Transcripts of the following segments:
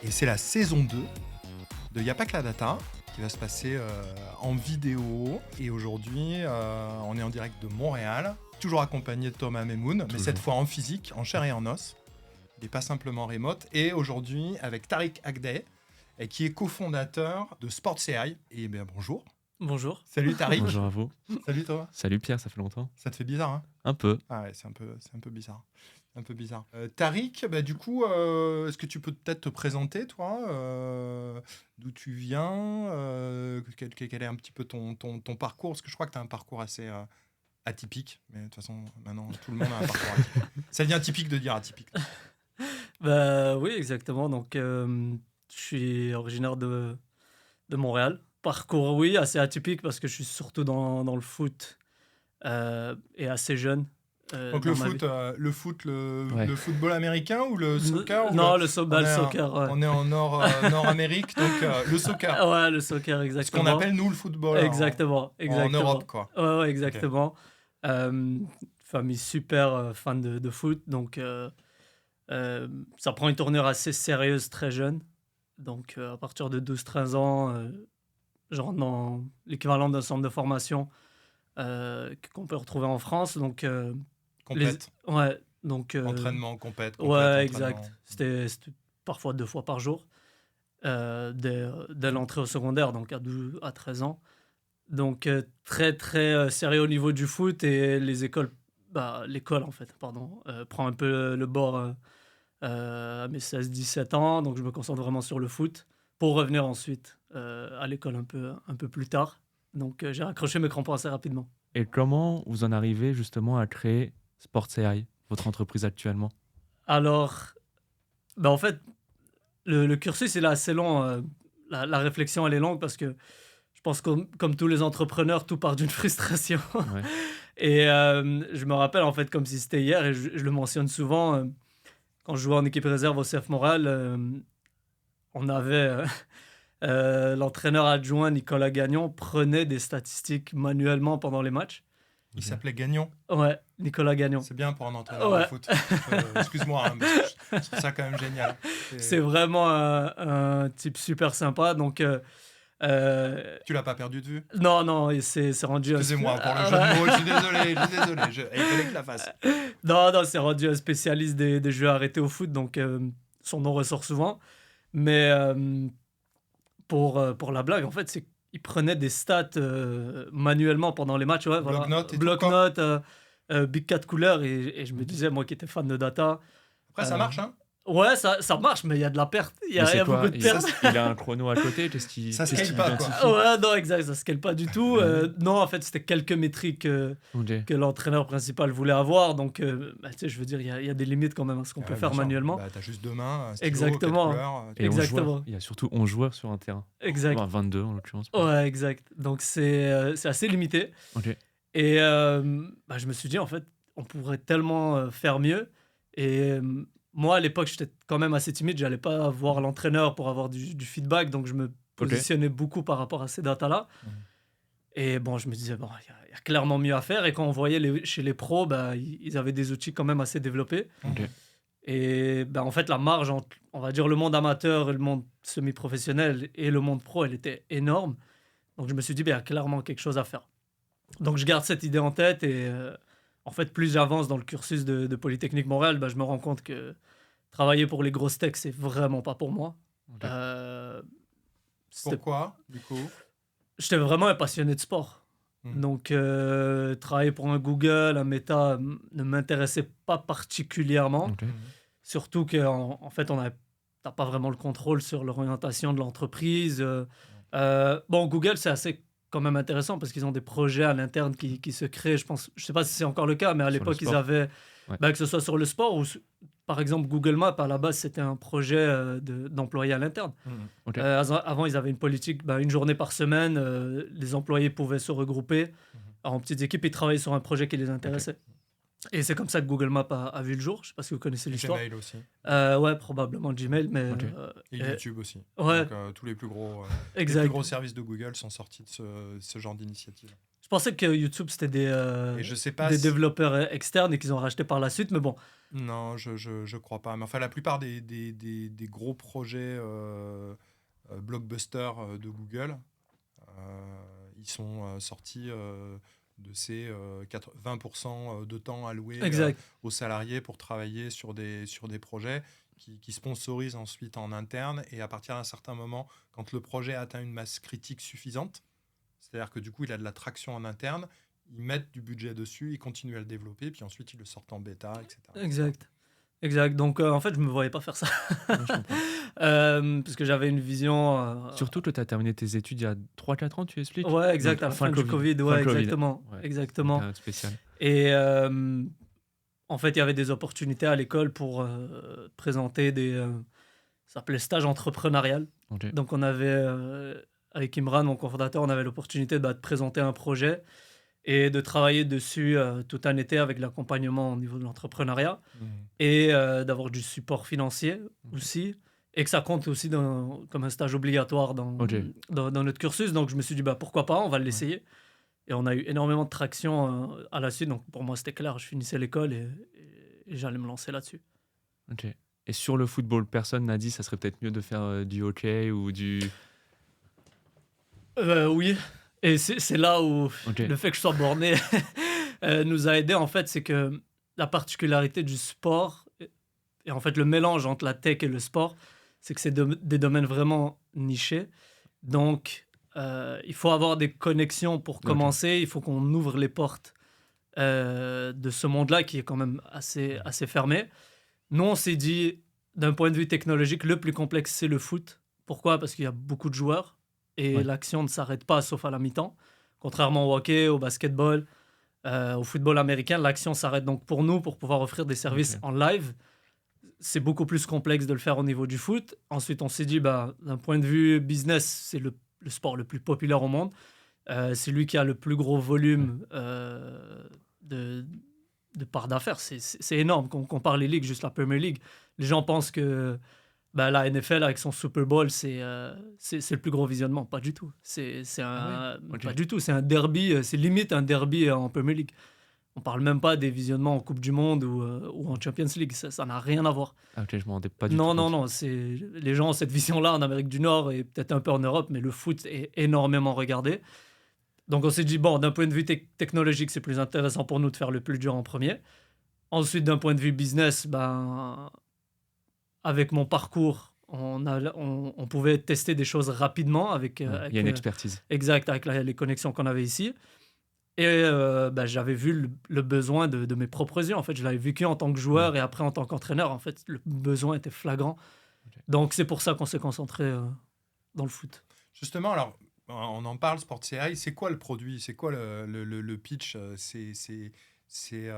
Et c'est la saison 2 de Y'a pas que la data qui va se passer en vidéo. Et aujourd'hui, on est en direct de Montréal, toujours accompagné de Thomas Memoun, mais cette fois en physique, en chair et en os. Il n'est pas simplement remote. Et aujourd'hui, avec Tariq Agday, qui est cofondateur de SportsAI. Et bien bonjour. Bonjour. Salut Tariq. Bonjour à vous. Salut Thomas. Salut Pierre, ça fait longtemps. Ça te fait bizarre, hein? Un peu. Ah ouais, c'est un peu bizarre. Un peu bizarre. Tariq, du coup, est-ce que tu peux peut-être te présenter, toi, d'où tu viens, quel est un petit peu ton parcours? Parce que je crois que tu as un parcours assez atypique. Mais de toute façon, maintenant, tout le monde a un parcours atypique. Ça devient typique de dire atypique. Oui, exactement. Donc, je suis originaire de Montréal. Parcours, oui, assez atypique parce que je suis surtout dans le foot et assez jeune. Donc le foot, le football américain ou le soccer? Non, le soccer. Ouais. On est en Nord-Amérique, donc le soccer. Ouais, le soccer, exactement. Ce qu'on appelle, nous, le football. Exactement. En Europe, quoi. Ouais, exactement. Okay. Famille super fan de foot, donc ça prend une tournure assez sérieuse très jeune. Donc à partir de 12-13 ans, je rentre dans l'équivalent d'un centre de formation qu'on peut retrouver en France. Donc, compète. Ouais, donc... entraînement, compète. Ouais, exact. C'était parfois 2 fois par jour, dès l'entrée au secondaire, donc à 13 ans. Donc très, très sérieux au niveau du foot, et l'école, en fait, prend un peu le bord à mes 16-17 ans. Donc je me concentre vraiment sur le foot pour revenir ensuite à l'école un peu plus tard. Donc j'ai raccroché mes crampons assez rapidement. Et comment vous en arrivez justement à créer SportsAI, votre entreprise actuellement? Alors, en fait, le cursus il est assez long. La réflexion elle est longue parce que je pense que comme tous les entrepreneurs, tout part d'une frustration. Ouais. Et je me rappelle en fait comme si c'était hier, et je le mentionne souvent, quand je jouais en équipe réserve au CF Montréal, on avait... l'entraîneur adjoint Nicolas Gagnon prenait des statistiques manuellement pendant les matchs. Il s'appelait Gagnon. Ouais, Nicolas Gagnon. C'est bien pour un entraîneur de foot. Excuse-moi, mais je trouve ça quand même génial. C'est vraiment un type super sympa. Donc, tu l'as pas perdu de vue? Non, c'est rendu... Excusez-moi pour le jeu de mots, je suis désolé. Il fallait que je la fasse. Non, c'est rendu un spécialiste des jeux arrêtés au foot, donc son nom ressort souvent. Mais pour la blague, en fait, c'est qu'il prenait des stats manuellement pendant les matchs. Ouais, Bloc-notes, Big 4 couleurs, et je me disais, moi qui étais fan de data... Après, ça marche, hein? Ouais, ça marche, mais il y a de la perte. Il y a beaucoup de pertes. Il a un chrono à côté. Ça scale pas, quoi. Ouais, non, exact, ça scale pas du tout. Non, en fait, c'était quelques métriques que l'entraîneur principal voulait avoir. Donc, je veux dire, il y a des limites quand même à ce qu'on peut faire manuellement. T'as juste 2 mains, un stylo, exactement. 4 couleurs. Et exactement. Il y a surtout 11 joueurs sur un terrain. Exact. Enfin, 22 en l'occurrence. Ouais, exact. Donc, c'est assez limité. Okay. Et je me suis dit, en fait, on pourrait tellement faire mieux. Et... moi, à l'époque, j'étais quand même assez timide. J'allais pas voir l'entraîneur pour avoir du feedback. Donc, je me positionnais beaucoup par rapport à ces datas-là. Et je me disais, il y a clairement mieux à faire. Et quand on voyait chez les pros, ils avaient des outils quand même assez développés. Et en fait, la marge entre, on va dire, le monde amateur et le monde semi-professionnel et le monde pro, elle était énorme. Donc, je me suis dit, il y a clairement quelque chose à faire. Donc, je garde cette idée en tête, et... en fait, plus j'avance dans le cursus de Polytechnique Montréal, je me rends compte que travailler pour les grosses techs, c'est vraiment pas pour moi. Pourquoi, du coup? J'étais vraiment un passionné de sport. Donc, travailler pour un Google, un Meta, ne m'intéressait pas particulièrement. Surtout qu'en fait, t'as pas vraiment le contrôle sur l'orientation de l'entreprise. Google, c'est assez... quand même intéressant parce qu'ils ont des projets à l'interne qui se créent. Je sais pas si c'est encore le cas, mais à l'époque, ils avaient, que ce soit sur le sport ou, par exemple, Google Maps, à la base, c'était un projet d'employés à l'interne. Avant, ils avaient une politique, une journée par semaine, les employés pouvaient se regrouper en petites équipes et travailler sur un projet qui les intéressait. Et c'est comme ça que Google Maps a vu le jour. Je sais pas si vous connaissez l'histoire. Gmail aussi. Ouais, probablement Gmail, mais... et YouTube aussi. Ouais. Donc, tous les plus gros services de Google sont sortis de ce genre d'initiative. Je pensais que YouTube, c'était Et je sais pas des si... développeurs externes et qu'ils ont racheté par la suite, mais bon. Non, je crois pas. Mais enfin, la plupart des gros projets blockbusters de Google, ils sont sortis de ces 20% de temps alloués aux salariés pour travailler sur des projets qui sponsorisent ensuite en interne. Et à partir d'un certain moment, quand le projet atteint une masse critique suffisante, c'est-à-dire que du coup, il a de la traction en interne, ils mettent du budget dessus, ils continuent à le développer, puis ensuite ils le sortent en bêta, etc. Exact. Donc, en fait, je me voyais pas faire ça. Parce que j'avais une vision... Surtout que tu as terminé tes études il y a 3-4 ans, tu expliques? Ouais, exact, à la fin du Covid. Ouais, exactement. Ouais, exactement. Spécial. Et en fait, il y avait des opportunités à l'école pour présenter ça s'appelait stage entrepreneurial. Okay. Donc, on avait, avec Imran, mon cofondateur, on avait l'opportunité de présenter un projet et de travailler dessus tout un été avec l'accompagnement au niveau de l'entrepreneuriat et d'avoir du support financier aussi, et que ça compte aussi comme un stage obligatoire dans notre cursus. Donc je me suis dit pourquoi pas, on va l'essayer. Et on a eu énormément de traction à la suite. Donc pour moi c'était clair, je finissais l'école et j'allais me lancer là-dessus. Ok. Et sur le football, personne n'a dit ça serait peut-être mieux de faire du hockey ou du... Oui. Et c'est là où le fait que je sois borné nous a aidés, en fait. C'est que la particularité du sport, et en fait le mélange entre la tech et le sport, c'est que c'est des domaines vraiment nichés. Donc, il faut avoir des connexions pour commencer. Il faut qu'on ouvre les portes de ce monde-là qui est quand même assez fermé. Nous, on s'est dit, d'un point de vue technologique, le plus complexe, c'est le foot. Pourquoi? Parce qu'il y a beaucoup de joueurs. Et l'action ne s'arrête pas sauf à la mi-temps. Contrairement au hockey, au basketball, au football américain, l'action s'arrête. Donc pour nous, pour pouvoir offrir des services en live, c'est beaucoup plus complexe de le faire au niveau du foot. Ensuite, on s'est dit, d'un point de vue business, c'est le sport le plus populaire au monde. C'est lui qui a le plus gros volume de part d'affaires. C'est énorme. Quand on compare les ligues, juste la Premier League, les gens pensent que la NFL avec son Super Bowl, c'est le plus gros visionnement. Pas du tout. Pas du tout. C'est un derby. C'est limite un derby en Premier League. On parle même pas des visionnements en Coupe du Monde ou en Champions League. Ça n'a rien à voir. Ah, ok, je m'en rendais pas du tout. Non. Les gens ont cette vision-là en Amérique du Nord et peut-être un peu en Europe, mais le foot est énormément regardé. Donc on s'est dit, d'un point de vue technologique, c'est plus intéressant pour nous de faire le plus dur en premier. Ensuite, d'un point de vue business, avec mon parcours, on pouvait tester des choses rapidement. Il y a une expertise. Exact, avec les connexions qu'on avait ici. Et j'avais vu le besoin de mes propres yeux. En fait, je l'avais vécu en tant que joueur et après en tant qu'entraîneur. En fait, le besoin était flagrant. Donc, c'est pour ça qu'on s'est concentré dans le foot. Justement, alors, on en parle, Sport CI. C'est quoi le produit? C'est quoi le pitch? C'est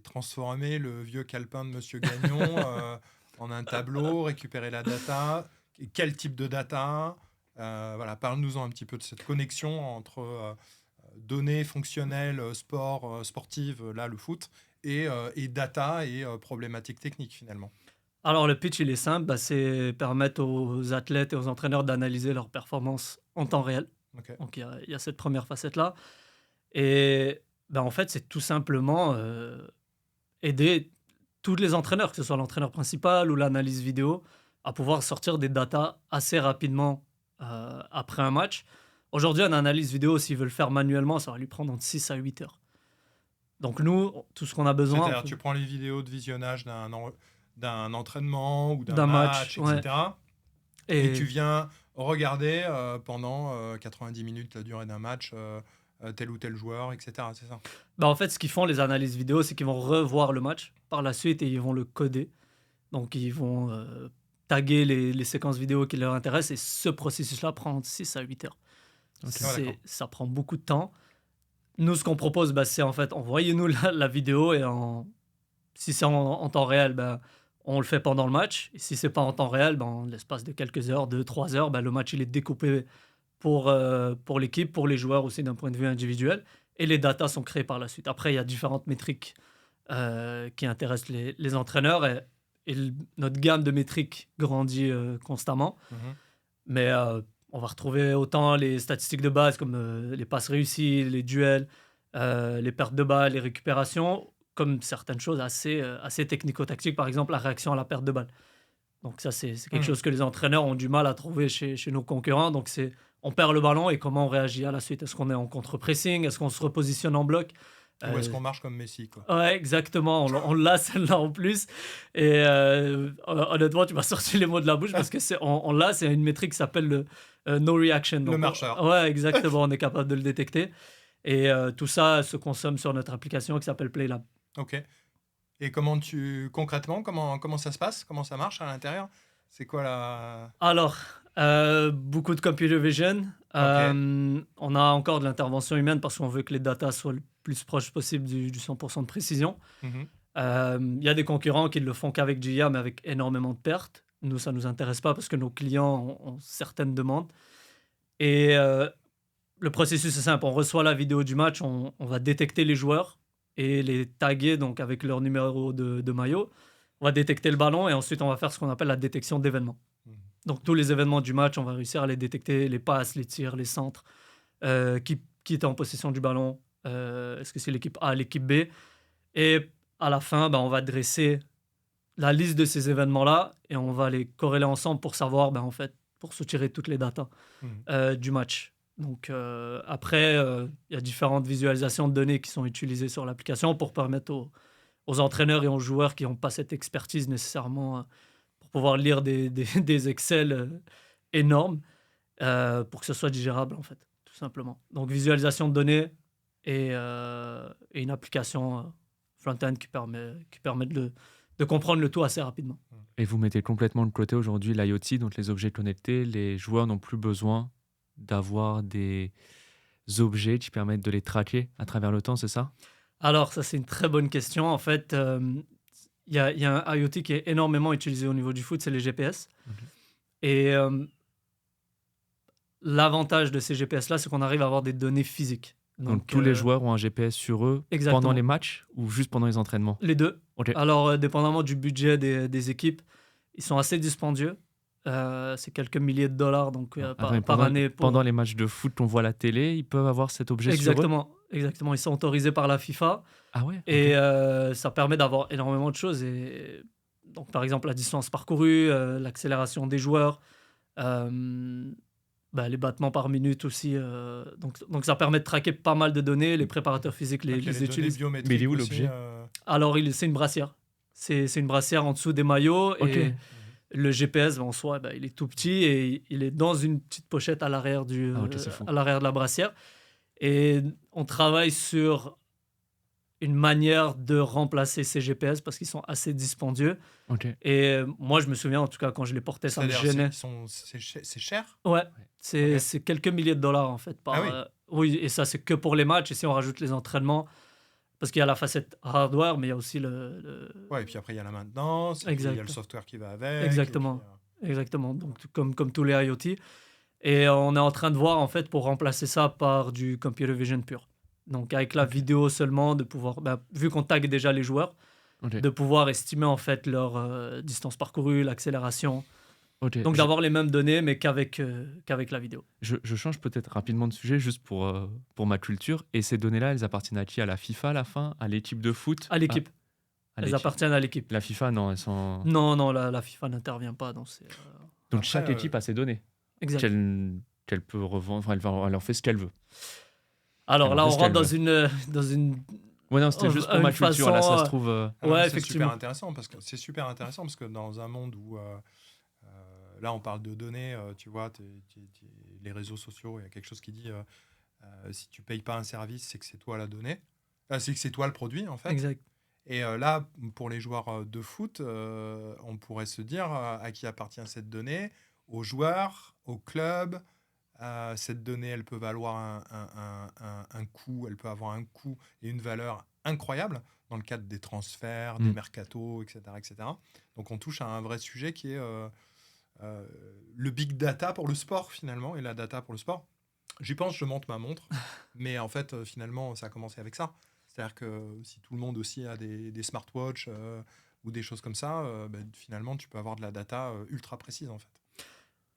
transformer le vieux calepin de Monsieur Gagnon en un tableau, récupérer la data. Quel type de data? Parle-nous-en un petit peu de cette connexion entre données fonctionnelles, sportives, là le foot, et data et problématiques techniques finalement. Alors le pitch il est simple, c'est permettre aux athlètes et aux entraîneurs d'analyser leurs performances en temps réel. Okay. Donc il y a cette première facette là. Et en fait c'est tout simplement aider tous les entraîneurs, que ce soit l'entraîneur principal ou l'analyse vidéo, à pouvoir sortir des datas assez rapidement après un match. Aujourd'hui, une analyse vidéo, s'ils veulent le faire manuellement, ça va lui prendre entre 6 à 8 heures. Donc nous, tout ce qu'on a besoin... C'est-à-dire, tu prends les vidéos de visionnage d'un entraînement ou d'un match, etc. Et tu viens regarder pendant 90 minutes la durée d'un match tel ou tel joueur, etc. C'est ça? En fait, ce qu'ils font, les analyses vidéo, c'est qu'ils vont revoir le match par la suite et ils vont le coder. Donc, ils vont taguer les séquences vidéo qui leur intéressent et ce processus-là prend entre 6 à 8 heures. Okay. Ça prend beaucoup de temps. Nous, ce qu'on propose, c'est en fait, envoyez-nous la vidéo et si c'est en temps réel, on le fait pendant le match. Et si c'est pas en temps réel, en l'espace de quelques heures, 2-3 heures, le match il est découpé pour l'équipe, pour les joueurs aussi d'un point de vue individuel. Et les datas sont créées par la suite. Après, il y a différentes métriques qui intéressent les entraîneurs et notre gamme de métriques grandit constamment. Mm-hmm. Mais on va retrouver autant les statistiques de base comme les passes réussies, les duels, les pertes de balles, les récupérations, comme certaines choses assez technico-tactiques, par exemple la réaction à la perte de balle. Donc ça, c'est quelque chose que les entraîneurs ont du mal à trouver chez nos concurrents. Donc on perd le ballon et comment on réagit à la suite. Est-ce qu'on est en contre-pressing? Est-ce qu'on se repositionne en bloc? Ou est-ce qu'on marche comme Messi, quoi? Ouais, exactement. On l'a celle-là en plus. Et honnêtement, tu m'as sorti les mots de la bouche parce que on l'a. C'est une métrique qui s'appelle le no reaction. Donc, le marcheur. Ouais, exactement. On est capable de le détecter. Et tout ça se consomme sur notre application qui s'appelle PlayLab. Ok. Et concrètement, comment ça se passe? Comment ça marche à l'intérieur? C'est quoi la... Alors, beaucoup de computer vision. On a encore de l'intervention humaine parce qu'on veut que les datas soient le plus proche possible du 100% de précision. Il y a des concurrents qui ne le font qu'avec GIA, mais avec énormément de pertes. Nous, ça ne nous intéresse pas parce que nos clients ont certaines demandes. Et le processus est simple. On reçoit la vidéo du match, on va détecter les joueurs et les taguer donc, avec leur numéro de maillot. On va détecter le ballon et ensuite on va faire ce qu'on appelle la détection d'événements. Donc tous les événements du match, on va réussir à les détecter, les passes, les tirs, les centres, qui est en possession du ballon, est-ce que c'est l'équipe A, l'équipe B. Et à la fin, on va dresser la liste de ces événements-là et on va les corréler ensemble pour savoir, en fait, pour soutirer toutes les datas du match. Donc après, il y a différentes visualisations de données qui sont utilisées sur l'application pour permettre aux entraîneurs et aux joueurs qui n'ont pas cette expertise nécessairement pour pouvoir lire des Excel énormes pour que ce soit digérable, en fait, tout simplement. Donc visualisation de données et une application front-end qui permet de comprendre le tout assez rapidement. Et vous mettez complètement de côté aujourd'hui l'IoT, donc les objets connectés. Les joueurs n'ont plus besoin d'avoir des objets qui permettent de les traquer à travers le temps, c'est ça? Alors, ça, c'est une très bonne question. En fait, il y a un IoT qui est énormément utilisé au niveau du foot, c'est les GPS. Et l'avantage de ces GPS-là, c'est qu'on arrive à avoir des données physiques. Donc tous les joueurs ont un GPS sur eux pendant les matchs ou juste pendant les entraînements? Les deux. Okay. Alors, dépendamment du budget des équipes, ils sont assez dispendieux. C'est quelques milliers de dollars donc, par année. Pendant les matchs de foot qu'on voit à la télé, ils peuvent avoir cet objet sur eux? Exactement. Ils sont autorisés par la FIFA. Ah ouais? Et ça permet d'avoir énormément de choses. Et donc, par exemple, la distance parcourue, l'accélération des joueurs, les battements par minute aussi. Donc, ça permet de traquer pas mal de données. Les préparateurs physiques les utilisent. Mais il est où l'objet? Alors, c'est une brassière. C'est une brassière en dessous des maillots. Okay. Et le GPS, en soi, il est tout petit et il est dans une petite pochette à l'arrière à l'arrière de la brassière. Et on travaille sur une manière de remplacer ces GPS parce qu'ils sont assez dispendieux. Et moi, je me souviens, en tout cas, quand je les portais, ça me gênait. C'est cher? Ouais, c'est quelques milliers de dollars, en fait. Oui, et ça, c'est que pour les matchs. Et si on rajoute les entraînements, parce qu'il y a la facette hardware, mais il y a aussi Ouais, et puis après, il y a la maintenance, et puis il y a le software qui va avec. Exactement. Exactement. Donc, comme tous les IoT. Et on est en train de voir, en fait, pour remplacer ça par du computer vision pur. Donc, avec la vidéo seulement, de pouvoir, vu qu'on tag déjà les joueurs, de pouvoir estimer, en fait, leur distance parcourue, l'accélération. Donc, d'avoir les mêmes données, mais qu'avec la vidéo. Je change peut-être rapidement de sujet, juste pour ma culture. Et ces données-là, elles appartiennent à qui? À la FIFA, à la fin? À l'équipe de foot? À l'équipe. Elles appartiennent à l'équipe. La FIFA, non, elles sont... Non, la FIFA n'intervient pas dans ces... Donc, chaque équipe a ses données. Exact. Qu'elle peut revendre, elle en fait ce qu'elle veut. Alors là, on rentre dans une... Ouais, non, c'était juste pour ma culture, là, ça se trouve... Ouais, c'est super intéressant, parce que dans un monde où... là, on parle de données, tu vois, les réseaux sociaux, il y a quelque chose qui dit si tu payes pas un service, c'est que c'est toi la donnée. C'est que c'est toi le produit, en fait. Exact. Et là, pour les joueurs de foot, on pourrait se dire à qui appartient cette donnée? Aux joueurs, au club. Cette donnée, elle peut valoir un coût, elle peut avoir un coût et une valeur incroyable dans le cadre des transferts, des mercatos, etc., etc. Donc on touche à un vrai sujet qui est le big data pour le sport, finalement, et la data pour le sport. J'y pense, je monte ma montre, mais en fait, finalement, ça a commencé avec ça. C'est-à-dire que si tout le monde aussi a des smartwatches ou des choses comme ça, finalement, tu peux avoir de la data ultra précise, en fait.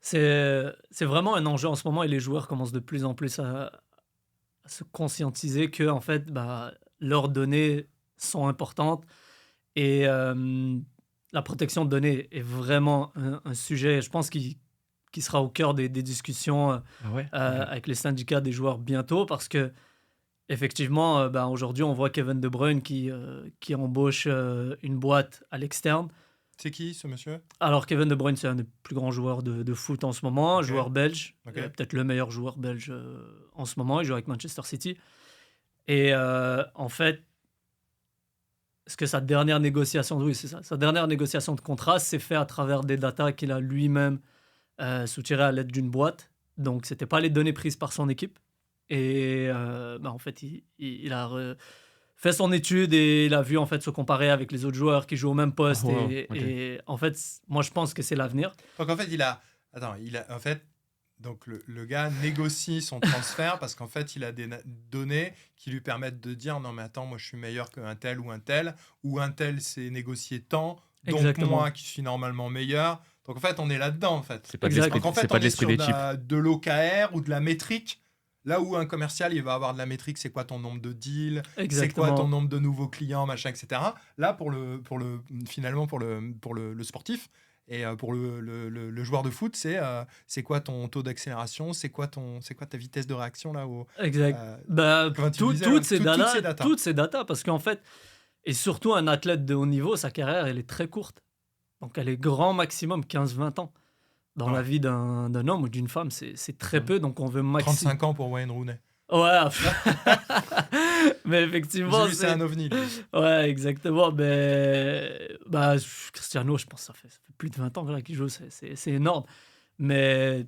C'est vraiment un enjeu en ce moment et les joueurs commencent de plus en plus à se conscientiser que en fait, leurs données sont importantes et la protection de données est vraiment un sujet, je pense, qui sera au cœur des discussions avec les syndicats des joueurs bientôt parce que effectivement, aujourd'hui, on voit Kevin De Bruyne qui embauche une boîte à l'externe. C'est qui ce monsieur? Alors, Kevin De Bruyne, c'est un des plus grands joueurs de foot en ce moment, joueur belge, peut-être le meilleur joueur belge en ce moment. Il joue avec Manchester City. Et en fait, ce que sa dernière négociation de contrat s'est fait à travers des datas qu'il a lui-même soutirées à l'aide d'une boîte. Donc, ce n'était pas les données prises par son équipe. Et en fait, il a fait son étude et il a vu en fait se comparer avec les autres joueurs qui jouent au même poste. Et en fait, moi, je pense que c'est l'avenir. Donc, en fait, donc le gars négocie son transfert parce qu'en fait, il a des données qui lui permettent de dire non, mais attends, moi, je suis meilleur qu'un tel, ou un tel s'est négocié tant, donc Exactement. moi, qui suis normalement meilleur. Donc, en fait, on est là-dedans, en fait. C'est pas de l'esprit, Donc, en fait, c'est pas on de est l'esprit sur des types. de l'OKR ou de la métrique. Là où un commercial, il va avoir de la métrique, c'est quoi ton nombre de deals, c'est quoi ton nombre de nouveaux clients, machin, etc. Là, finalement, pour le sportif et pour le joueur de foot, c'est quoi ton taux d'accélération, c'est quoi ta vitesse de réaction là où, Exact. Toutes ces datas, parce qu'en fait, et surtout un athlète de haut niveau, sa carrière, elle est très courte. Donc, elle est grand maximum 15-20 ans. Dans la vie d'un homme ou d'une femme, c'est très peu, donc on veut 35 ans pour Wayne Rooney. Ouais, mais effectivement... C'est un ovni. Lui. Ouais, exactement. Mais Cristiano, je pense que ça fait plus de 20 ans qu'il joue, c'est énorme. Mais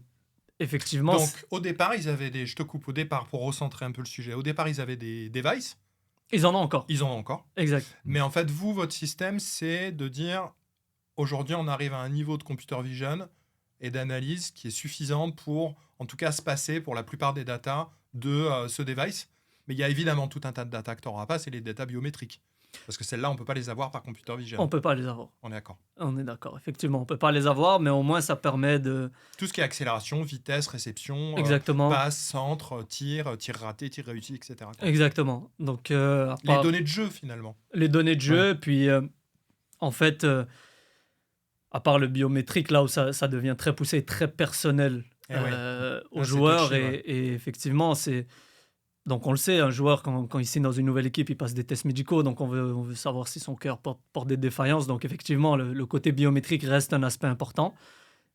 effectivement... Donc, au départ, ils avaient je te coupe, pour recentrer un peu le sujet. Au départ, ils avaient des devices. Ils en ont encore. Exact. Mais en fait, votre système, c'est de dire, aujourd'hui, on arrive à un niveau de computer vision et d'analyse qui est suffisant pour, en tout cas, se passer pour la plupart des datas de ce device. Mais il y a évidemment tout un tas de datas que tu n'auras pas, c'est les datas biométriques. Parce que celles-là, on ne peut pas les avoir par computer vision. On ne peut pas les avoir. On est d'accord. On est d'accord, effectivement. On ne peut pas les avoir, mais au moins, ça permet de... Tout ce qui est accélération, vitesse, réception, passe, centre, tir raté, tir réussi, etc. Quoi. Exactement. Donc, les données de jeu, finalement. Les données de jeu, puis en fait... à part le biométrique, là où ça devient très poussé, très personnel aux joueurs. Et effectivement, c'est... Donc, on le sait, un joueur, quand il signe dans une nouvelle équipe, il passe des tests médicaux. Donc, on veut savoir si son cœur porte des défaillances. Donc, effectivement, le côté biométrique reste un aspect important.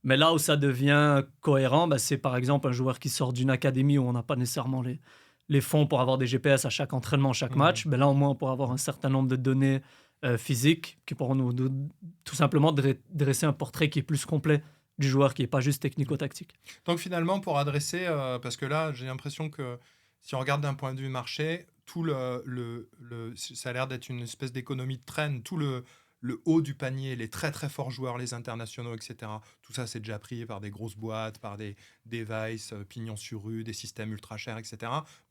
Mais là où ça devient cohérent, c'est par exemple un joueur qui sort d'une académie où on n'a pas nécessairement les fonds pour avoir des GPS à chaque entraînement, chaque match. Là, au moins, on pourra avoir un certain nombre de données physiques qui pourront nous tout simplement dresser un portrait qui est plus complet du joueur, qui n'est pas juste technico-tactique. Donc finalement, pour adresser, parce que là, j'ai l'impression que si on regarde d'un point de vue marché, tout ça a l'air d'être une espèce d'économie de traîne, tout le haut du panier, les très très forts joueurs, les internationaux, etc. Tout ça, c'est déjà pris par des grosses boîtes, par des devices, pignon sur rue, des systèmes ultra chers, etc.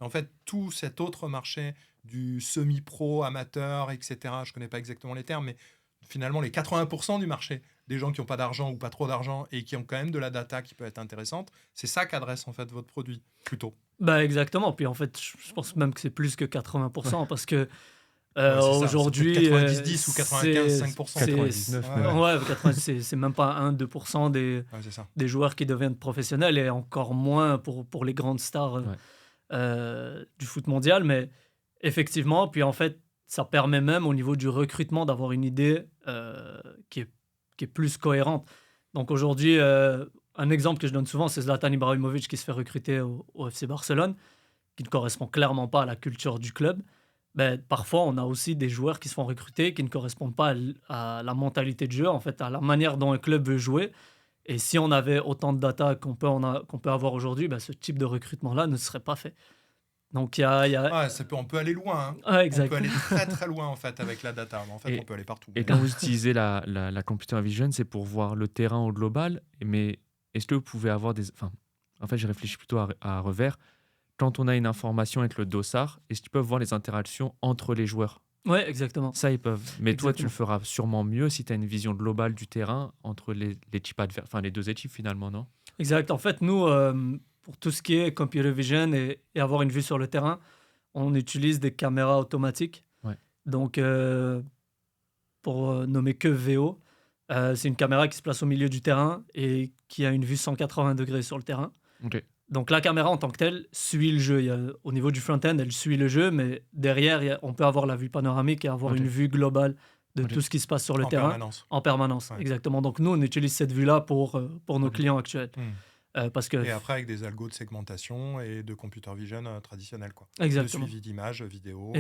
Mais en fait, tout cet autre marché du semi-pro, amateur, etc., je ne connais pas exactement les termes, mais finalement, les 80% du marché, des gens qui n'ont pas d'argent ou pas trop d'argent et qui ont quand même de la data qui peut être intéressante, c'est ça qu'adresse en fait votre produit, plutôt. Exactement. Puis en fait, je pense même que c'est plus que 80% parce que aujourd'hui, 90-10 ou 95-5%. 99. C'est même pas 1-2% des joueurs qui deviennent professionnels et encore moins pour les grandes stars du foot mondial. Mais effectivement, puis en fait, ça permet même au niveau du recrutement d'avoir une idée qui est plus cohérente. Donc aujourd'hui, un exemple que je donne souvent, c'est Zlatan Ibrahimovic qui se fait recruter au FC Barcelone, qui ne correspond clairement pas à la culture du club. Parfois, on a aussi des joueurs qui se font recruter qui ne correspondent pas à la mentalité de jeu, en fait, à la manière dont un club veut jouer. Et si on avait autant de data qu'on peut avoir aujourd'hui, ce type de recrutement-là ne serait pas fait. Donc, on peut aller loin. Hein. On peut aller très très loin en fait, avec la data. Mais en fait, on peut aller partout. Et quand vous utilisez la computer vision, c'est pour voir le terrain au global. Mais est-ce que vous pouvez avoir des... en fait, je réfléchis plutôt à revers. Quand on a une information avec le dossard, est-ce qu'ils peuvent voir les interactions entre les joueurs ? Oui, exactement. Ça, ils peuvent. Mais toi, tu le feras sûrement mieux si tu as une vision globale du terrain entre les deux équipes finalement, non ? Exact. En fait, nous, pour tout ce qui est computer vision et avoir une vue sur le terrain, on utilise des caméras automatiques. Ouais. Donc, pour nommer que VO, c'est une caméra qui se place au milieu du terrain et qui a une vue 180 degrés sur le terrain. Ok. Donc la caméra en tant que telle suit le jeu. Au niveau du front-end, elle suit le jeu, mais derrière, on peut avoir la vue panoramique et avoir une vue globale de tout ce qui se passe sur le terrain en permanence. Ouais. Exactement. Donc nous, on utilise cette vue-là pour nos clients actuels. Parce que... Et après, avec des algos de segmentation et de computer vision traditionnels. Quoi. Exactement. De suivi d'images, vidéos,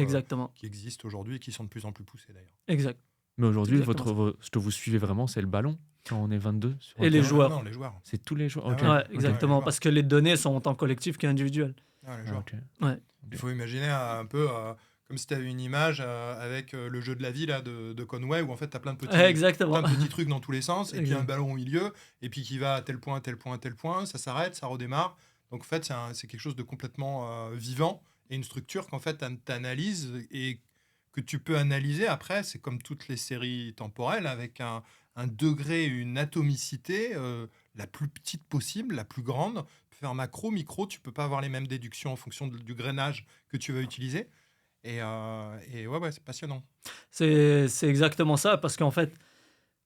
qui existent aujourd'hui et qui sont de plus en plus poussées d'ailleurs. Exact. Mais aujourd'hui, ce que vous suivez vraiment, c'est le ballon quand on est 22 sur et les joueurs. Non, les joueurs. C'est tous les joueurs. Ah Ok. Ouais, exactement. Parce que les données sont autant collectives qu'individuelles. Les joueurs. Ok. Ouais. Il faut imaginer un peu comme si tu avais une image avec le jeu de la vie là, de Conway où en fait tu as plein de petits trucs dans tous les sens et puis un ballon au milieu et puis qui va à tel point, ça s'arrête, ça redémarre. Donc en fait c'est quelque chose de complètement vivant et une structure qu'en fait tu analyses et que tu peux analyser après. C'est comme toutes les séries temporelles avec un degré, une atomicité la plus petite possible, la plus grande. Faire macro, micro, tu peux pas avoir les mêmes déductions en fonction du grainage que tu vas utiliser. Et ouais, c'est passionnant. C'est exactement ça, parce qu'en fait,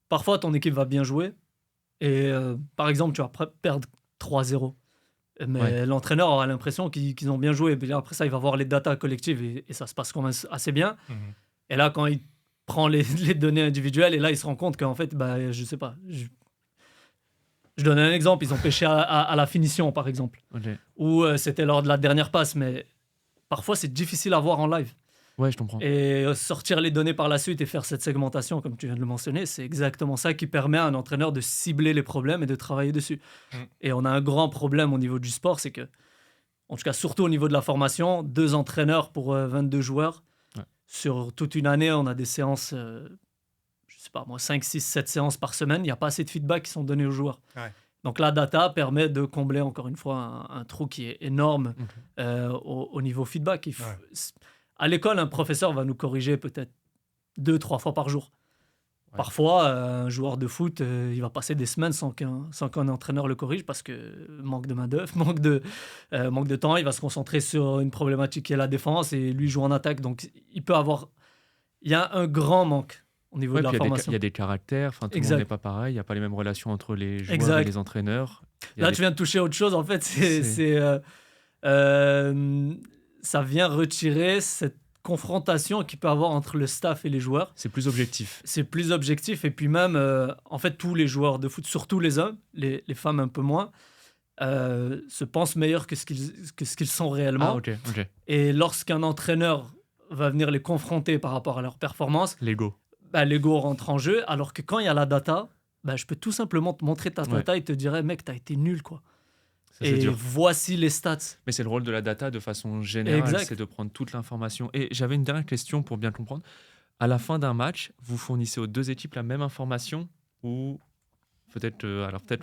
parfois ton équipe va bien jouer, et par exemple, tu vas perdre 3-0. Mais l'entraîneur aura l'impression qu'ils ont bien joué. Puis après ça, il va voir les datas collectives, et ça se passe quand même assez bien. Et là, quand il prend les données individuelles, et là, il se rend compte qu'en fait, je sais pas... Je donne un exemple, ils ont pêché à la finition, par exemple. Okay. Ou c'était lors de la dernière passe, mais parfois c'est difficile à voir en live. Ouais, je comprends. Et sortir les données par la suite et faire cette segmentation, comme tu viens de le mentionner, c'est exactement ça qui permet à un entraîneur de cibler les problèmes et de travailler dessus. Et on a un grand problème au niveau du sport, c'est que, en tout cas surtout au niveau de la formation, 2 entraîneurs pour 22 joueurs. Ouais. Sur toute une année, on a des séances... je sais pas moi, 5, 6, 7 séances par semaine, il n'y a pas assez de feedback qui sont donnés aux joueurs. Ouais. Donc la data permet de combler encore une fois un trou qui est énorme au niveau feedback. À l'école, un professeur va nous corriger peut-être 2-3 fois par jour. Ouais. Parfois, un joueur de foot, il va passer des semaines sans qu'un entraîneur le corrige parce que manque de main-d'œuvre, manque de temps. Il va se concentrer sur une problématique qui est la défense et lui joue en attaque. Donc il y a un grand manque au niveau de la formation. Il y a des caractères, tout le monde n'est pas pareil, il n'y a pas les mêmes relations entre les joueurs et les entraîneurs. Là, tu viens de toucher autre chose, en fait, ça vient retirer cette confrontation qu'il peut avoir entre le staff et les joueurs. C'est plus objectif. C'est plus objectif, et puis même, en fait, tous les joueurs de foot, surtout les hommes, les femmes un peu moins, se pensent meilleurs que ce qu'ils sont réellement. Ah, ok. Et lorsqu'un entraîneur va venir les confronter par rapport à leur performance... L'ego rentre en jeu, alors que quand il y a la data, je peux tout simplement te montrer ta data et te dire mec, t'as été nul, quoi. Ça, et voici les stats. Mais c'est le rôle de la data de façon générale, c'est de prendre toute l'information. Et j'avais une dernière question pour bien comprendre. À la fin d'un match, vous fournissez aux 2 équipes la même information ou peut-être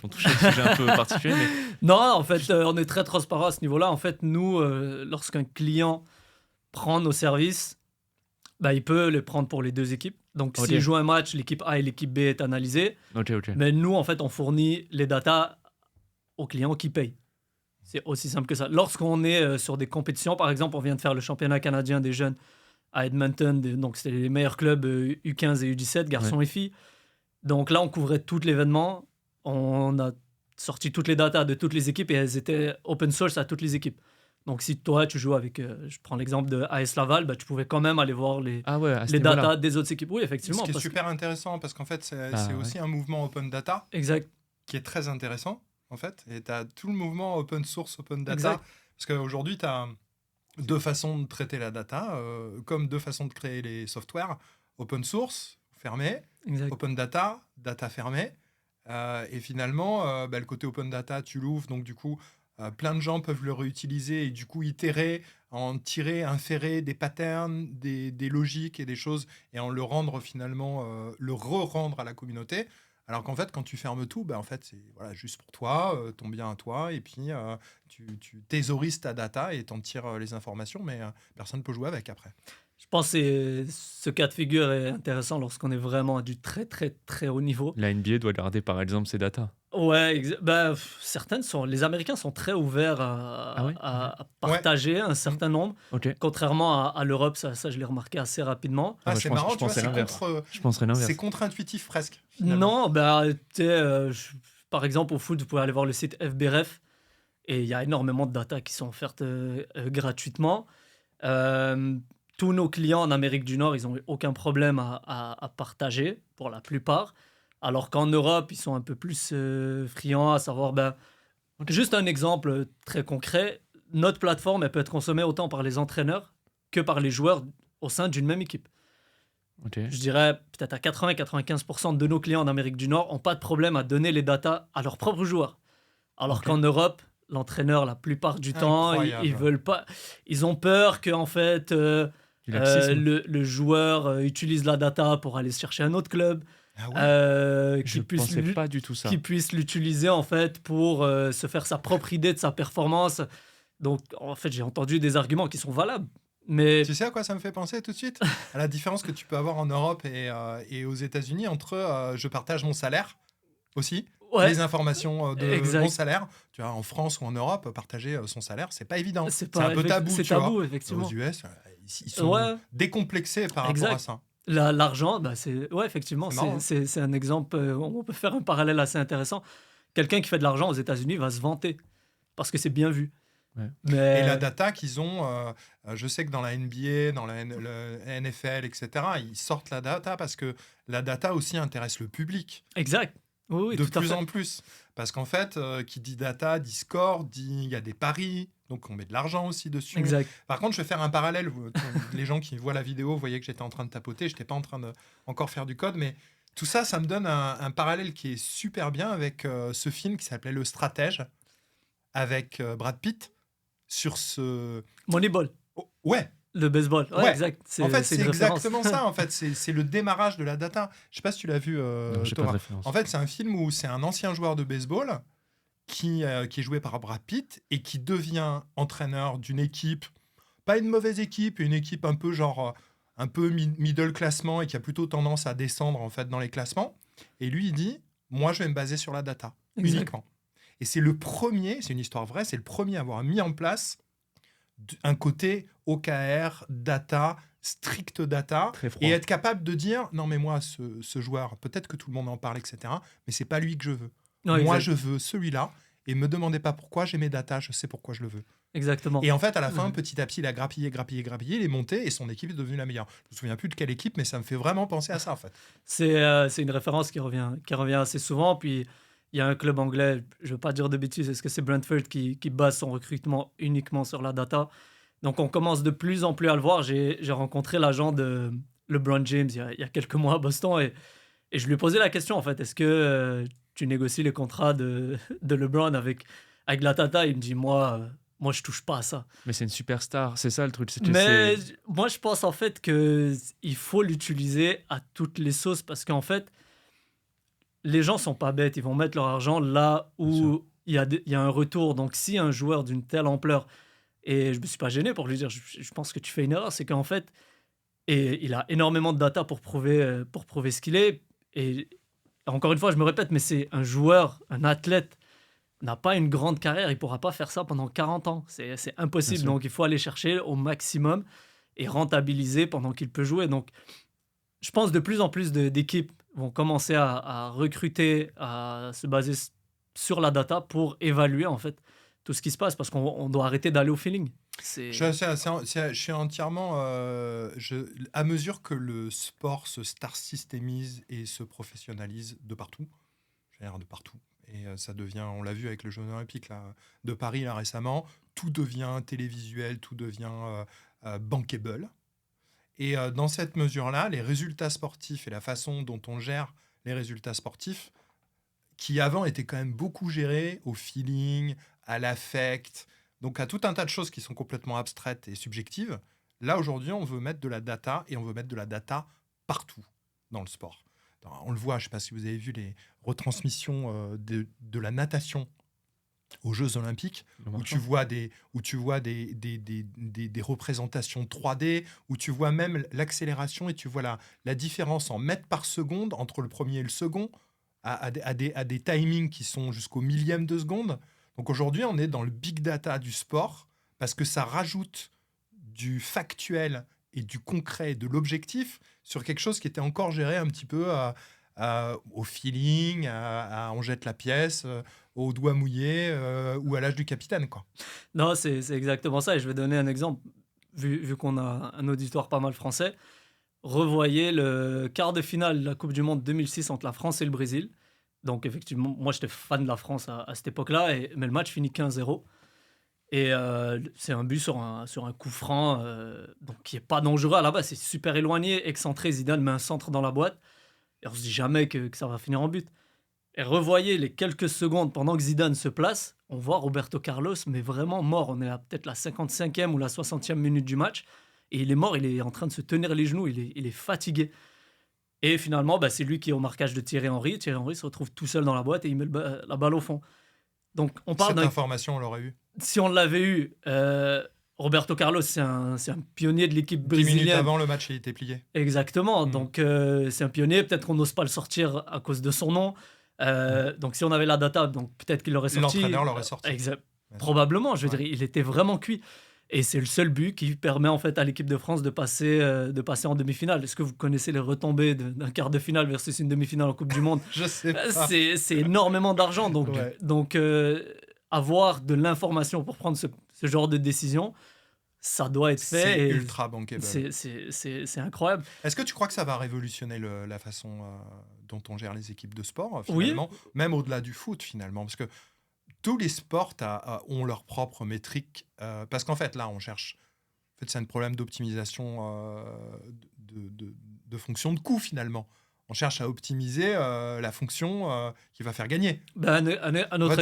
on touche à un sujet un peu particulier, mais... Non, en fait, on est très transparent à ce niveau-là. En fait, nous, lorsqu'un client prend nos services, il peut les prendre pour les 2 équipes. Donc, s'il joue un match, l'équipe A et l'équipe B est analysée. Mais nous, en fait, on fournit les datas aux clients qui payent. C'est aussi simple que ça. Lorsqu'on est sur des compétitions, par exemple, on vient de faire le championnat canadien des jeunes à Edmonton. Donc, c'était les meilleurs clubs U15 et U17, garçons et filles. Donc là, on couvrait tout l'événement. On a sorti toutes les datas de toutes les équipes et elles étaient open source à toutes les équipes. Donc, si toi, tu joues avec, je prends l'exemple de AS Laval, tu pouvais quand même aller voir les datas des autres équipes. Oui, effectivement. Ce qui est super intéressant, parce qu'en fait, c'est aussi un mouvement open data qui est très intéressant, en fait. Et tu as tout le mouvement open source, open data. Exact. Parce qu'aujourd'hui, tu as 2 façons de traiter la data, comme 2 façons de créer les softwares. Open source, fermé. Open data, data fermée. Et finalement, le côté open data, tu l'ouvres, donc du coup... plein de gens peuvent le réutiliser et du coup itérer, en tirer, inférer des patterns, des logiques et des choses et en le rendre finalement, le re-rendre à la communauté. Alors qu'en fait, quand tu fermes tout, en fait, c'est juste pour toi, ton bien à toi, et puis tu thésaurises ta data et t'en tires les informations, mais personne ne peut jouer avec après. Je pense que ce cas de figure est intéressant lorsqu'on est vraiment à du très très très haut niveau. La NBA doit garder par exemple ses datas. Ouais, les Américains sont très ouverts à partager un certain nombre, contrairement à l'Europe, ça je l'ai remarqué assez rapidement. C'est marrant, tu vois, je penserais l'inverse. C'est contre-intuitif presque. Finalement. Non, par exemple au foot, vous pouvez aller voir le site FBref et il y a énormément de data qui sont offertes gratuitement. Tous nos clients en Amérique du Nord, ils n'ont aucun problème à partager pour la plupart. Alors qu'en Europe, ils sont un peu plus friands, à savoir, juste un exemple très concret, notre plateforme, elle peut être consommée autant par les entraîneurs que par les joueurs au sein d'une même équipe. Je dirais peut-être à 80-95% de nos clients en Amérique du Nord n'ont pas de problème à donner les datas à leurs propres joueurs. Alors qu'en Europe, l'entraîneur, la plupart du temps, ils veulent pas. Ils ont peur que en fait, le joueur utilise la data pour aller se chercher un autre club. Pensais pas du tout ça. Qui puisse l'utiliser en fait pour se faire sa propre idée de sa performance. Donc en fait, j'ai entendu des arguments qui sont valables. Mais tu sais à quoi ça me fait penser tout de suite? À la différence que tu peux avoir en Europe et aux États-Unis entre je partage mon salaire aussi. Les informations de mon salaire. Tu vois, en France ou en Europe, partager son salaire, c'est pas évident. C'est un peu tabou. C'est tabou, effectivement. Aux US, ils sont décomplexés par rapport à ça. L'argent, effectivement, c'est un exemple. On peut faire un parallèle assez intéressant. Quelqu'un qui fait de l'argent aux États-Unis va se vanter parce que c'est bien vu. Ouais. Et la data qu'ils ont, je sais que dans la NBA, dans la NFL, etc., ils sortent la data parce que la data aussi intéresse le public. Exact. Oui, de plus en plus. Parce qu'en fait, qui dit data, dit score, dit il y a des paris, donc on met de l'argent aussi dessus. Exact. Par contre, je vais faire un parallèle. Les gens qui voient la vidéo, vous voyez que j'étais en train de tapoter, je n'étais pas en train de encore faire du code, mais tout ça, ça me donne un parallèle qui est super bien avec ce film qui s'appelait Le Stratège, avec Brad Pitt, sur ce... Moneyball. Oh, ouais. Le baseball, exact. En fait, c'est exactement ça. En fait, c'est le démarrage de la data. Je sais pas si tu l'as vu, Thomas. En fait, c'est un film où c'est un ancien joueur de baseball qui est joué par Brad Pitt et qui devient entraîneur d'une équipe, pas une mauvaise équipe, une équipe un peu genre un peu middle classement et qui a plutôt tendance à descendre en fait dans les classements. Et lui, il dit, moi, je vais me baser sur la data uniquement. Et c'est le premier, c'est une histoire vraie, c'est le premier à avoir mis en place un côté OKR, data, strict data, et être capable de dire non mais moi ce joueur, peut-être que tout le monde en parle, etc., mais c'est pas lui que je veux. Moi je veux celui-là, et me demandez pas pourquoi, j'ai mes data, je sais pourquoi je le veux. Exactement. Et en fait à la fin, petit à petit, il a grappillé, il est monté et son équipe est devenue la meilleure. Je me souviens plus de quelle équipe, mais ça me fait vraiment penser à ça en fait. C'est une référence qui revient assez souvent, puis il y a un club anglais, je ne veux pas dire de bêtises, est-ce que c'est Brentford qui base son recrutement uniquement sur la data. Donc on commence de plus en plus à le voir. J'ai rencontré l'agent de LeBron James il y a quelques mois à Boston et je lui ai posé la question en fait, est-ce que tu négocies les contrats de LeBron avec la data? Il me dit moi je touche pas à ça. Mais c'est une superstar, c'est ça le truc. Mais moi je pense en fait qu'il faut l'utiliser à toutes les sauces parce qu'en fait les gens sont pas bêtes, ils vont mettre leur argent là où il y a un retour. Donc si un joueur d'une telle ampleur, et je me suis pas gêné pour lui dire, je pense que tu fais une erreur, c'est qu'en fait, et il a énormément de data pour prouver ce qu'il est. Et encore une fois, je me répète, mais c'est un joueur, un athlète, n'a pas une grande carrière, il pourra pas faire ça pendant 40 ans. C'est impossible. Donc il faut aller chercher au maximum et rentabiliser pendant qu'il peut jouer. Donc je pense de plus en plus d'équipes vont commencer à recruter, à se baser sur la data pour évaluer en fait tout ce qui se passe parce qu'on doit arrêter d'aller au feeling. Je suis entièrement... à mesure que le sport se star systémise et se professionnalise de partout, de partout, et ça devient, on l'a vu avec le Jeux Olympiques là, de Paris là, récemment, tout devient télévisuel, tout devient bankable. Et dans cette mesure-là, les résultats sportifs et la façon dont on gère les résultats sportifs, qui avant étaient quand même beaucoup gérés au feeling, à l'affect, donc à tout un tas de choses qui sont complètement abstraites et subjectives, là aujourd'hui on veut mettre de la data et on veut mettre de la data partout dans le sport. On le voit, je ne sais pas si vous avez vu les retransmissions de la natation aux Jeux Olympiques, où tu vois des représentations 3D, où tu vois même l'accélération et tu vois la différence en mètres par seconde entre le premier et le second, à des timings qui sont jusqu'au millième de seconde. Donc aujourd'hui, on est dans le big data du sport, parce que ça rajoute du factuel et du concret, de l'objectif, sur quelque chose qui était encore géré un petit peu au feeling, on jette la pièce, au doigt mouillé ou à l'âge du capitaine, quoi. Non, c'est exactement ça. Et je vais donner un exemple, vu qu'on a un auditoire pas mal français. Revoyez le quart de finale de la Coupe du Monde 2006 entre la France et le Brésil. Donc, effectivement, moi, j'étais fan de la France à cette époque-là, mais le match finit 15-0. Et c'est un but sur un coup franc donc qui n'est pas dangereux à la base. C'est super éloigné, excentré. Zidane met un centre dans la boîte. Et on se dit jamais que ça va finir en but. Et revoyez les quelques secondes pendant que Zidane se place, on voit Roberto Carlos, mais vraiment mort. On est à peut-être la 55e ou la 60e minute du match. Et il est mort, il est en train de se tenir les genoux, il est fatigué. Et finalement, c'est lui qui est au marquage de Thierry Henry. Thierry Henry se retrouve tout seul dans la boîte et il met la balle au fond. Donc, on parle Cette information, on l'aurait eu. Si on l'avait eu, Roberto Carlos, c'est un pionnier de l'équipe 10 brésilienne. 10 minutes avant, le match a été plié. Exactement. Donc, c'est un pionnier. Peut-être qu'on n'ose pas le sortir à cause de son nom. Donc, si on avait la data, donc peut-être qu'il l'aurait sorti. L'entraîneur l'aurait sorti. Probablement. Je veux dire, il était vraiment cuit. Et c'est le seul but qui permet en fait à l'équipe de France de passer en demi-finale. Est-ce que vous connaissez les retombées d'un quart de finale versus une demi-finale en Coupe du Monde? Je sais pas. C'est énormément d'argent. Donc avoir de l'information pour prendre ce genre de décision, ça doit être fait. C'est ultra bankable. C'est incroyable. Est-ce que tu crois que ça va révolutionner la façon dont on gère les éques de sport, finalement, même au-delà du foot, finalement? Parce que tous les sports ont leur propre métrique. Parce qu'en fait, là, on cherche... En fait, c'est un problème d'optimisation de fonction de coût, finalement. On cherche à optimiser la fonction qui va faire gagner. Un autre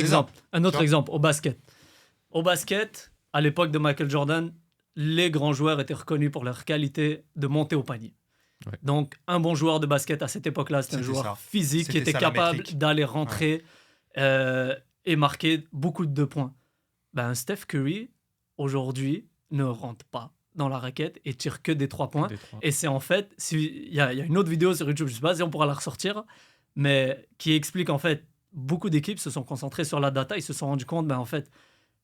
exemple, au basket. Au basket, à l'époque de Michael Jordan, les grands joueurs étaient reconnus pour leur qualité de monter au panier. Ouais. Donc, un bon joueur de basket à cette époque-là, c'était un joueur physique qui était capable d'aller rentrer et marquer beaucoup de 2 points. Steph Curry, aujourd'hui, ne rentre pas dans la raquette et tire que des 3 points. Et c'est en fait, il y a une autre vidéo sur YouTube, je ne sais pas si on pourra la ressortir, mais qui explique en fait, beaucoup d'équipes se sont concentrées sur la data, ils se sont rendus compte, en fait,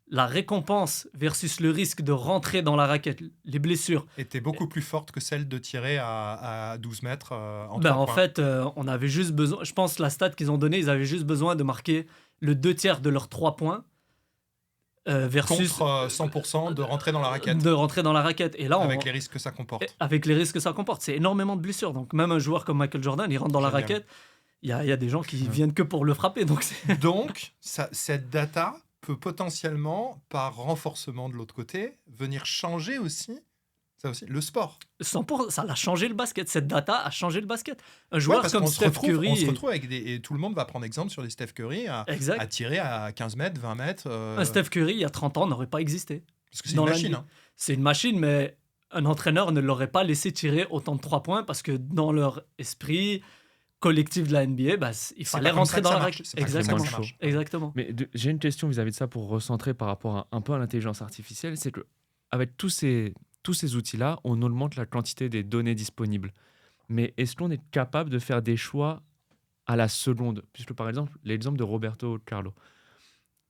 la récompense versus le risque de rentrer dans la raquette, les blessures... était beaucoup plus forte que celle de tirer à 12 mètres en 3 points. En fait, on avait juste besoin... Je pense la stat qu'ils ont donnée, ils avaient juste besoin de marquer le 2/3 de leurs 3 points versus... Contre 100% de rentrer dans la raquette. De rentrer dans la raquette. Et là, avec les risques que ça comporte. Avec les risques que ça comporte. C'est énormément de blessures. Donc même un joueur comme Michael Jordan, il rentre dans la raquette, il y a des gens qui viennent que pour le frapper. Donc cette data... peut potentiellement, par renforcement de l'autre côté, venir changer aussi le sport. 100%, ça a changé le basket. Cette data a changé le basket. Un joueur comme Steph Curry... On se retrouve avec et tout le monde va prendre exemple sur les Steph Curry à tirer à 15 mètres, 20 mètres. Un Steph Curry, il y a 30 ans, n'aurait pas existé. Parce que c'est une machine. C'est une machine, mais un entraîneur ne l'aurait pas laissé tirer autant de 3 points parce que dans leur esprit... collectif de la NBA, il fallait rentrer dans la raquette. Exactement. Mais j'ai une question vis-à-vis de ça pour recentrer par rapport un peu à l'intelligence artificielle, c'est que avec tous ces outils-là, on augmente la quantité des données disponibles. Mais est-ce qu'on est capable de faire des choix à la seconde? Puisque par exemple, l'exemple de Roberto Carlos,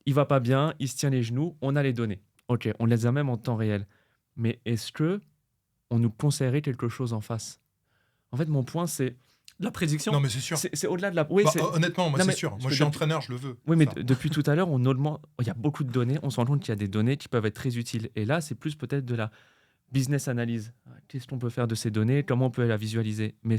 il va pas bien, il se tient les genoux, on a les données. Ok, on les a même en temps réel. Mais est-ce que on nous conseillerait quelque chose en face? En fait, mon point, c'est la prédiction. Non, mais c'est sûr. C'est au-delà de la... Oui, honnêtement, moi, c'est sûr. Moi, je suis entraîneur, je le veux. Oui, mais depuis tout à l'heure, on augmente... Il y a beaucoup de données. On se rend compte qu'il y a des données qui peuvent être très utiles. Et là, c'est plus peut-être de la business analyse. Qu'est-ce qu'on peut faire de ces données? Comment on peut la visualiser? Mais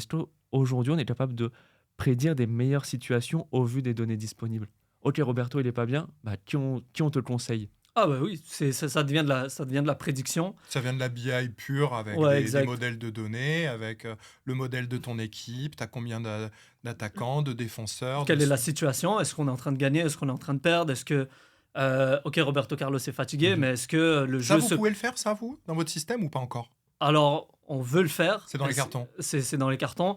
aujourd'hui, on est capable de prédire des meilleures situations au vu des données disponibles. Ok, Roberto, il n'est pas bien. Qui on te conseille? Ah oui, ça devient de la prédiction. Ça vient de la BI pure avec des modèles de données, avec le modèle de ton équipe, tu as combien d'attaquants, de défenseurs. Quelle est la situation? Est-ce qu'on est en train de gagner? Est-ce qu'on est en train de perdre? Est-ce que, Roberto Carlos est fatigué, mais est-ce que le jeu... Ça, vous pouvez le faire, ça, vous, dans votre système ou pas encore? Alors, on veut le faire. C'est dans les cartons. C'est dans les cartons.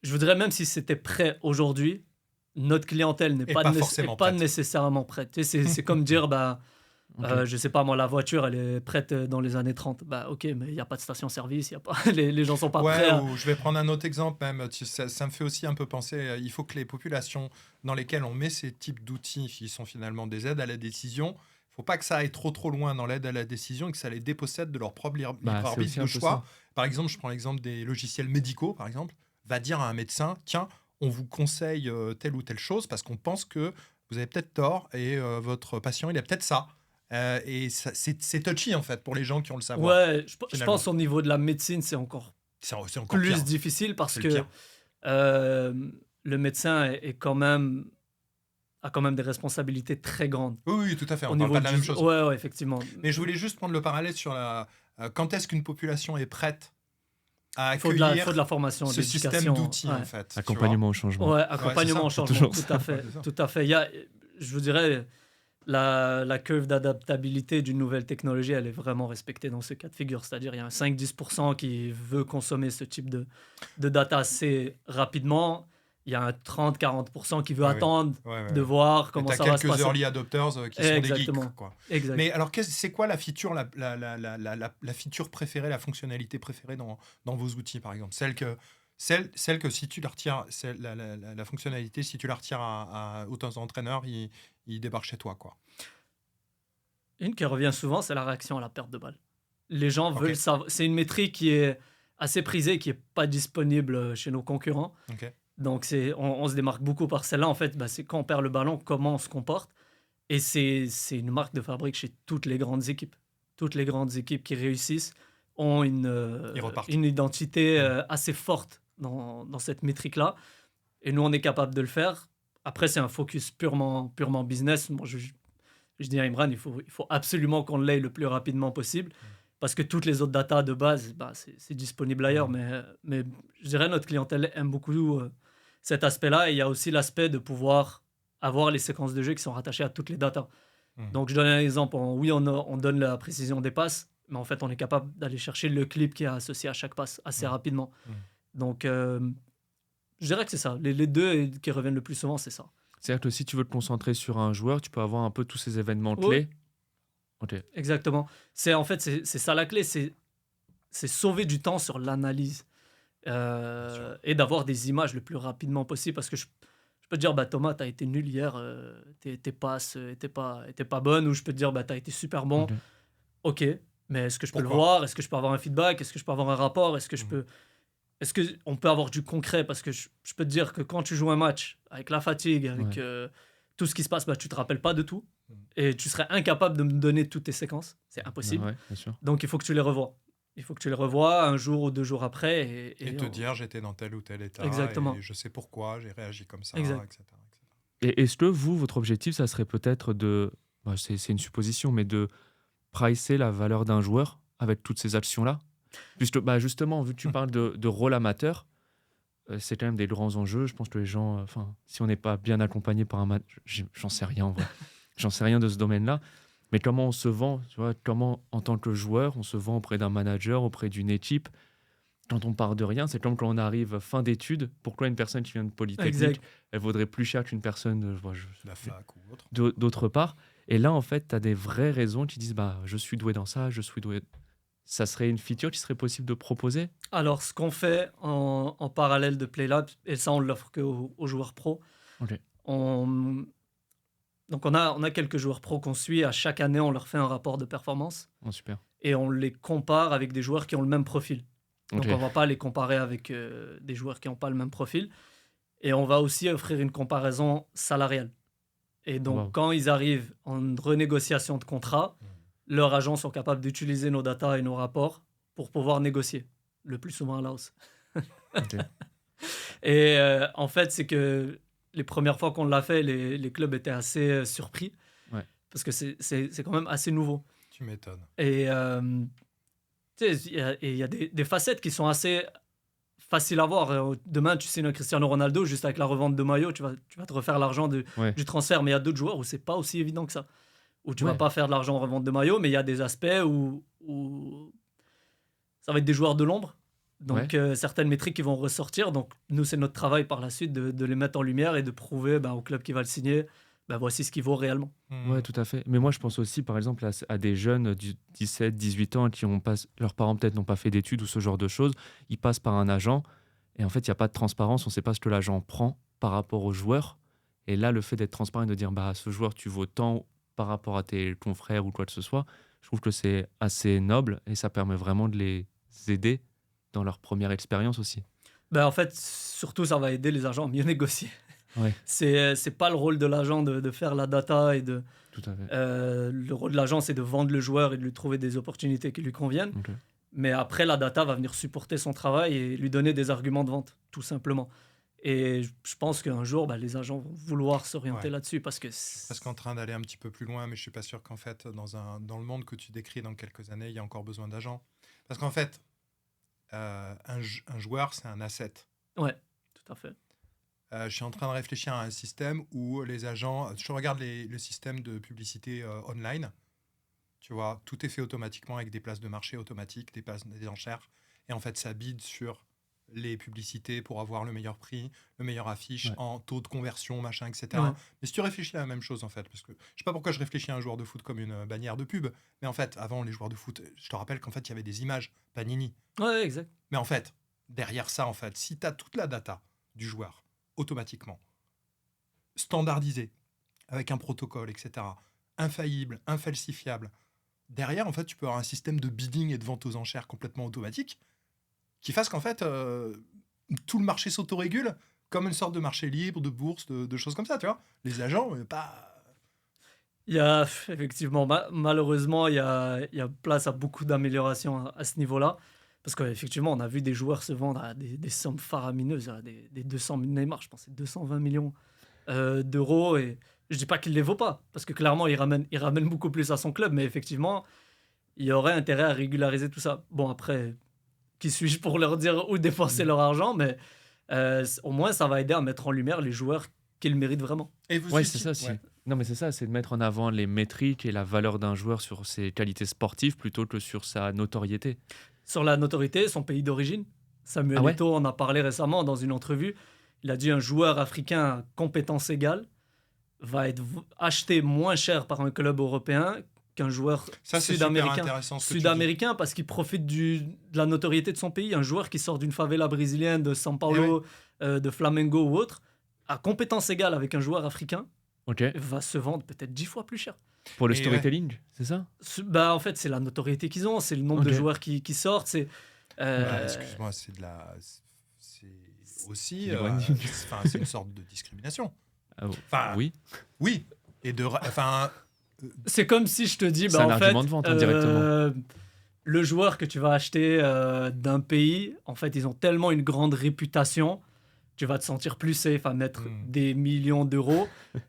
Je voudrais même si c'était prêt aujourd'hui, notre clientèle n'est Et pas, pas n'est- forcément est pas prête. nécessairement prête. Tu sais, c'est comme dire, je sais pas moi, la voiture, elle est prête dans les années 30. Bah ok, mais il n'y a pas de station-service, y a pas... les gens sont pas prêts à... ou je vais prendre un autre exemple même. Ça me fait aussi un peu penser, il faut que les populations dans lesquelles on met ces types d'outils, qui sont finalement des aides à la décision, il faut pas que ça aille trop loin dans l'aide à la décision et que ça les dépossède de leur propre libre C'est arbitre aussi de un peu choix. ça. Par exemple, je prends l'exemple des logiciels médicaux, par exemple, va dire à un médecin, tiens, on vous conseille telle ou telle chose parce qu'on pense que vous avez peut-être tort et votre patient, il a peut-être ça. Et c'est touchy, en fait, pour les gens qui ont le savoir. Ouais, je finalement. pense au niveau de la médecine, c'est encore C'est encore plus pire. difficile parce C'est le que pire. le médecin est quand même, a quand même des responsabilités très grandes. Oui, tout à fait. On Au ne parle niveau pas de la même du... chose. Ouais, effectivement. Mais je voulais juste prendre le parallèle sur quand est-ce qu'une population est prête à Il faut de la accueillir formation, de ce système l'éducation. d'outils, Ouais. en fait. tu Accompagnement au changement. Ouais, accompagnement au c'est ça, changement, toujours tout à fait. Ouais, c'est ça. Tout à fait. Il y a, je vous dirais, la curve d'adaptabilité d'une nouvelle technologie, elle est vraiment respectée dans ce cas de figure. C'est-à-dire, il y a un 5-10% qui veut consommer ce type de data assez rapidement. Il y a un 30-40% qui veut Ouais, attendre Ouais. de voir Et comment t'as ça va se quelques passer. early adopters qui sont des Exactement. geeks, quoi. Exact. Mais alors, c'est quoi la feature, la feature préférée, la fonctionnalité préférée dans vos outils, par exemple, celle que si tu la retires, la fonctionnalité, si tu la retires au temps entraîneur, il débarque chez toi, quoi. Une qui revient souvent, c'est la réaction à la perte de balle. Les gens Ok. veulent savoir. C'est une métrique qui est assez prisée, qui n'est pas disponible chez nos concurrents. Ok. Donc, on se démarque beaucoup par celle-là. En fait, c'est quand on perd le ballon, comment on se comporte. Et c'est une marque de fabrique chez toutes les grandes équipes. Toutes les grandes équipes qui réussissent ont Ils repartent. une identité assez forte dans cette métrique-là. Et nous, on est capable de le faire. Après, c'est un focus purement business. Moi, je dis à Imran, il faut absolument qu'on l'ait le plus rapidement possible. Parce que toutes les autres datas de base, c'est disponible ailleurs. Mais je dirais notre clientèle aime beaucoup cet aspect-là. Et il y a aussi l'aspect de pouvoir avoir les séquences de jeu qui sont rattachées à toutes les datas. Donc, je donne un exemple. On donne la précision des passes, mais en fait, on est capable d'aller chercher le clip qui est associé à chaque passe assez rapidement. Donc, je dirais que c'est ça. Les deux qui reviennent le plus souvent, c'est ça. C'est-à-dire que si tu veux te concentrer sur un joueur, tu peux avoir un peu tous ces événements Ouais. clés. Ok. Exactement. C'est ça la clé, c'est sauver du temps sur l'analyse et d'avoir des images le plus rapidement possible. Parce que je peux te dire, Thomas, t'as été nul hier, tes passes étaient pas bonnes, ou je peux te dire, t'as été super bon. Ok, mais est-ce que je peux le voir? Est-ce que je peux avoir un feedback? Est-ce que je peux avoir un rapport? Est-ce qu'on peut avoir du concret? Parce que je peux te dire que quand tu joues un match avec la fatigue, avec tout ce qui se passe, tu te rappelles pas de tout. Et tu serais incapable de me donner toutes tes séquences. C'est impossible. Ouais, bien sûr. Donc, il faut que tu les revoies. Il faut que tu les revois un jour ou 2 jours après. Et te dire, j'étais dans tel ou tel état. Exactement. Et je sais pourquoi, j'ai réagi comme ça, Exact. etc. Et est-ce que votre objectif, ça serait peut-être c'est une supposition, mais de pricer la valeur d'un joueur avec toutes ces actions-là? Puisque, justement, vu que tu parles de rôle amateur, c'est quand même des grands enjeux. Je pense que les gens, si on n'est pas bien accompagné par un manager, j'en sais rien en vrai. J'en sais rien de ce domaine-là. Mais comment on se vend, tu vois, comment en tant que joueur, on se vend auprès d'un manager, auprès d'une équipe. Quand on part de rien, c'est comme quand on arrive fin d'études. Pourquoi une personne qui vient de Polytechnique, Exact. elle vaudrait plus cher qu'une personne La fac ou autre. d'autre part. Et là, en fait, tu as des vraies raisons qui disent je suis doué dans ça, je suis doué. Ça serait une feature qui serait possible de proposer? Alors, ce qu'on fait en parallèle de PlayLab, et ça, on l'offre qu'aux joueurs pro. Ok. Donc, on a quelques joueurs pro qu'on suit. À chaque année, on leur fait un rapport de performance. Oh, super. Et on les compare avec des joueurs qui ont le même profil. Donc, Ok. on ne va pas les comparer avec des joueurs qui n'ont pas le même profil. Et on va aussi offrir une comparaison salariale. Et donc, Wow. quand ils arrivent en renégociation de contrat, leurs agents sont capables d'utiliser nos datas et nos rapports pour pouvoir négocier. Le plus souvent à la hausse. Ok. Et en fait, c'est que les premières fois qu'on l'a fait, les clubs étaient assez surpris. Ouais. Parce que c'est quand même assez nouveau. Tu m'étonnes. Et tu sais, il y a des facettes qui sont assez faciles à voir. Demain, tu signes un Cristiano Ronaldo, juste avec la revente de maillot, tu vas te refaire l'argent Ouais. du transfert. Mais il y a d'autres joueurs où c'est pas aussi évident que ça. Où tu vas Ouais. pas faire de l'argent en revente de maillot, mais il y a des aspects où ça va être des joueurs de l'ombre. Donc, certaines métriques qui vont ressortir. Donc, nous, c'est notre travail par la suite de les mettre en lumière et de prouver au club qui va le signer, voici ce qu'il vaut réellement. Ouais, tout à fait. Mais moi, je pense aussi, par exemple, à des jeunes de 17, 18 ans qui ont pas, leurs parents peut-être n'ont pas fait d'études ou ce genre de choses. Ils passent par un agent et en fait, il n'y a pas de transparence. On ne sait pas ce que l'agent prend par rapport au joueur. Et là, le fait d'être transparent et de dire, ce joueur, tu vaux tant par rapport à tes confrères ou quoi que ce soit, je trouve que c'est assez noble et ça permet vraiment de les aider dans leur première expérience aussi. En fait, surtout, ça va aider les agents à mieux négocier. Ouais. C'est pas le rôle de l'agent de faire la data et de. Tout à fait. Le rôle de l'agent, c'est de vendre le joueur et de lui trouver des opportunités qui lui conviennent. Okay. Mais après, la data va venir supporter son travail et lui donner des arguments de vente, tout simplement. Et je pense qu'un jour, les agents vont vouloir s'orienter là-dessus parce qu'en train d'aller un petit peu plus loin, mais je suis pas sûr qu'en fait, dans le monde que tu décris dans quelques années, il y a encore besoin d'agents. Parce qu'en fait, un joueur, c'est un asset. Ouais, tout à fait. Je suis en train de réfléchir à un système où les agents... Je regarde le système de publicité online. Tu vois, tout est fait automatiquement avec des places de marché automatiques, des enchères. Et en fait, ça bide sur les publicités pour avoir le meilleur prix, le meilleur affiche en taux de conversion, machin, etc. Ouais. Mais si tu réfléchis à la même chose, en fait, parce que je sais pas pourquoi je réfléchis à un joueur de foot comme une bannière de pub, mais en fait, avant, les joueurs de foot, je te rappelle qu'en fait, il y avait des images Panini. Ouais, exact. Mais en fait, derrière ça, en fait, si tu as toute la data du joueur, automatiquement, standardisée, avec un protocole, etc., infaillible, infalsifiable, derrière, en fait, tu peux avoir un système de bidding et de vente aux enchères complètement automatique qui fasse qu'en fait, tout le marché s'autorégule comme une sorte de marché libre, de bourse, de choses comme ça, tu vois. Les agents, pas... Il y a, effectivement, malheureusement, il y a place à beaucoup d'améliorations à ce niveau-là. Parce qu'effectivement, on a vu des joueurs se vendre à des sommes faramineuses, à des 200 000 Neymar, je pense, 220 millions d'euros. Et je dis pas qu'il les vaut pas, parce que clairement, il ramène beaucoup plus à son club. Mais effectivement, il y aurait intérêt à régulariser tout ça. Bon, après, qui suis-je pour leur dire où dépenser leur argent, mais au moins, ça va aider à mettre en lumière les joueurs qu'ils méritent vraiment. Et vous c'est ça aussi. Ouais. Non, mais c'est ça, c'est de mettre en avant les métriques et la valeur d'un joueur sur ses qualités sportives plutôt que sur sa notoriété. Sur la notoriété, son pays d'origine. Samuel Eto'o en a parlé récemment dans une entrevue. Il a dit un joueur africain à compétence égale va être acheté moins cher par un club européen qu'un joueur sud-américain parce qu'il profite de la notoriété de son pays. Un joueur qui sort d'une favela brésilienne, de São Paulo, de Flamengo ou autre, à compétence égale avec un joueur africain, va se vendre peut-être 10 fois plus cher. Pour le storytelling, c'est ça ? En fait, c'est la notoriété qu'ils ont, c'est le nombre de joueurs qui sortent. C'est, excuse-moi, c'est aussi c'est une sorte de discrimination. Oui. Oui. Et c'est comme si je te dis, c'est un argument de vente indirectement. Le joueur que tu vas acheter d'un pays, en fait, ils ont tellement une grande réputation, tu vas te sentir plus safe à mettre des millions d'euros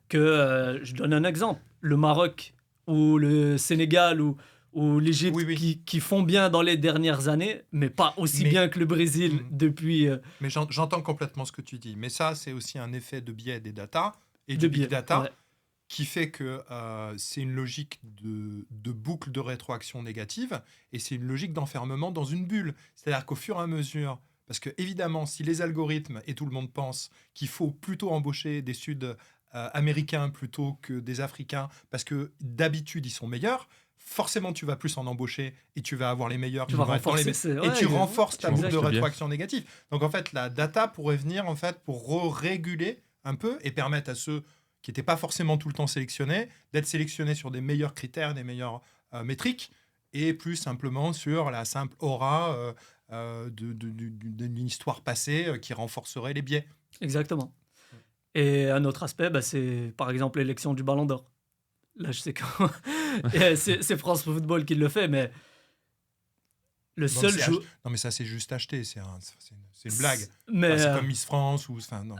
que, je donne un exemple, le Maroc ou le Sénégal ou l'Égypte qui font bien dans les dernières années, mais pas aussi bien que le Brésil depuis... Mais j'entends complètement ce que tu dis, mais ça, c'est aussi un effet de biais des data et du big data qui fait que c'est une logique de boucle de rétroaction négative et c'est une logique d'enfermement dans une bulle. C'est-à-dire qu'au fur et à mesure... Parce que, évidemment, si les algorithmes et tout le monde pense qu'il faut plutôt embaucher des Sud-Américains plutôt que des Africains, parce que d'habitude, ils sont meilleurs, forcément, tu vas plus en embaucher et tu vas avoir les meilleurs. Tu renforces ta boucle de rétroaction négative. Donc, en fait, la data pourrait venir pour réguler un peu et permettre à ceux qui n'étaient pas forcément tout le temps sélectionnés d'être sélectionnés sur des meilleurs critères, des meilleures métriques et plus simplement sur la simple aura... d'une histoire passée qui renforcerait les biais. Exactement. Et un autre aspect, c'est par exemple l'élection du Ballon d'Or. Là, je sais que c'est France Football qui le fait, mais le seul joueur... Non, mais ça, c'est juste acheté, c'est une blague. Mais c'est comme Miss France ou... non,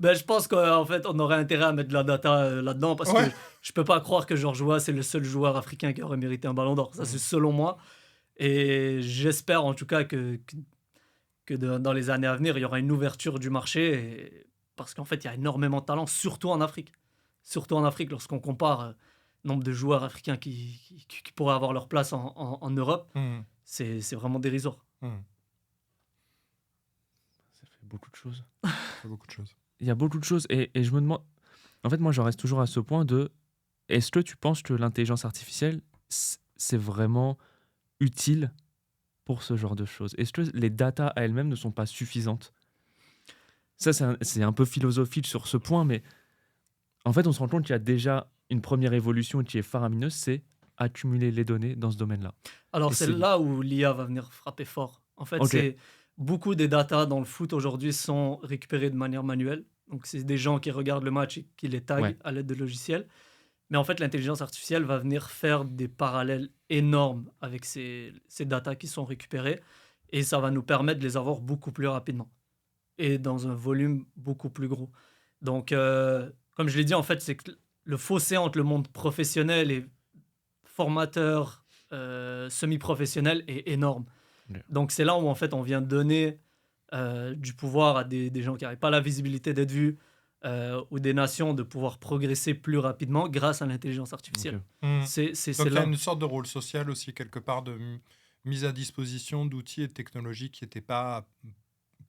je pense qu'en fait, on aurait intérêt à mettre de la data là-dedans parce que je peux pas croire que Georges Weah, c'est le seul joueur africain qui aurait mérité un Ballon d'Or. Ça, c'est selon moi. Et j'espère en tout cas que dans les années à venir, il y aura une ouverture du marché parce qu'en fait, il y a énormément de talent, surtout en Afrique. Surtout en Afrique, lorsqu'on compare le nombre de joueurs africains qui pourraient avoir leur place en Europe, c'est vraiment dérisoire. Ça fait beaucoup de choses. Il y a beaucoup de choses. Et je me demande... En fait, moi, j'en reste toujours à ce point de... Est-ce que tu penses que l'intelligence artificielle, c'est vraiment utile pour ce genre de choses? Est-ce que les datas à elles-mêmes ne sont pas suffisantes? Ça, c'est un peu philosophique sur ce point, mais en fait, on se rend compte qu'il y a déjà une première évolution qui est faramineuse, c'est accumuler les données dans ce domaine-là. Alors, c'est là où l'IA va venir frapper fort. En fait, c'est beaucoup des datas dans le foot aujourd'hui sont récupérées de manière manuelle. Donc, c'est des gens qui regardent le match et qui les taguent à l'aide de logiciels. Mais en fait, l'intelligence artificielle va venir faire des parallèles énormes avec ces datas qui sont récupérées et ça va nous permettre de les avoir beaucoup plus rapidement et dans un volume beaucoup plus gros. Donc, comme je l'ai dit, en fait, c'est que le fossé entre le monde professionnel et formateur semi-professionnel est énorme. Yeah. Donc, c'est là où, en fait, on vient donner du pouvoir à des gens qui n'avaient pas la visibilité d'être vus, ou des nations de pouvoir progresser plus rapidement grâce à l'intelligence artificielle. Donc il y a une sorte de rôle social aussi, quelque part, de mise à disposition d'outils et de technologies qui n'étaient pas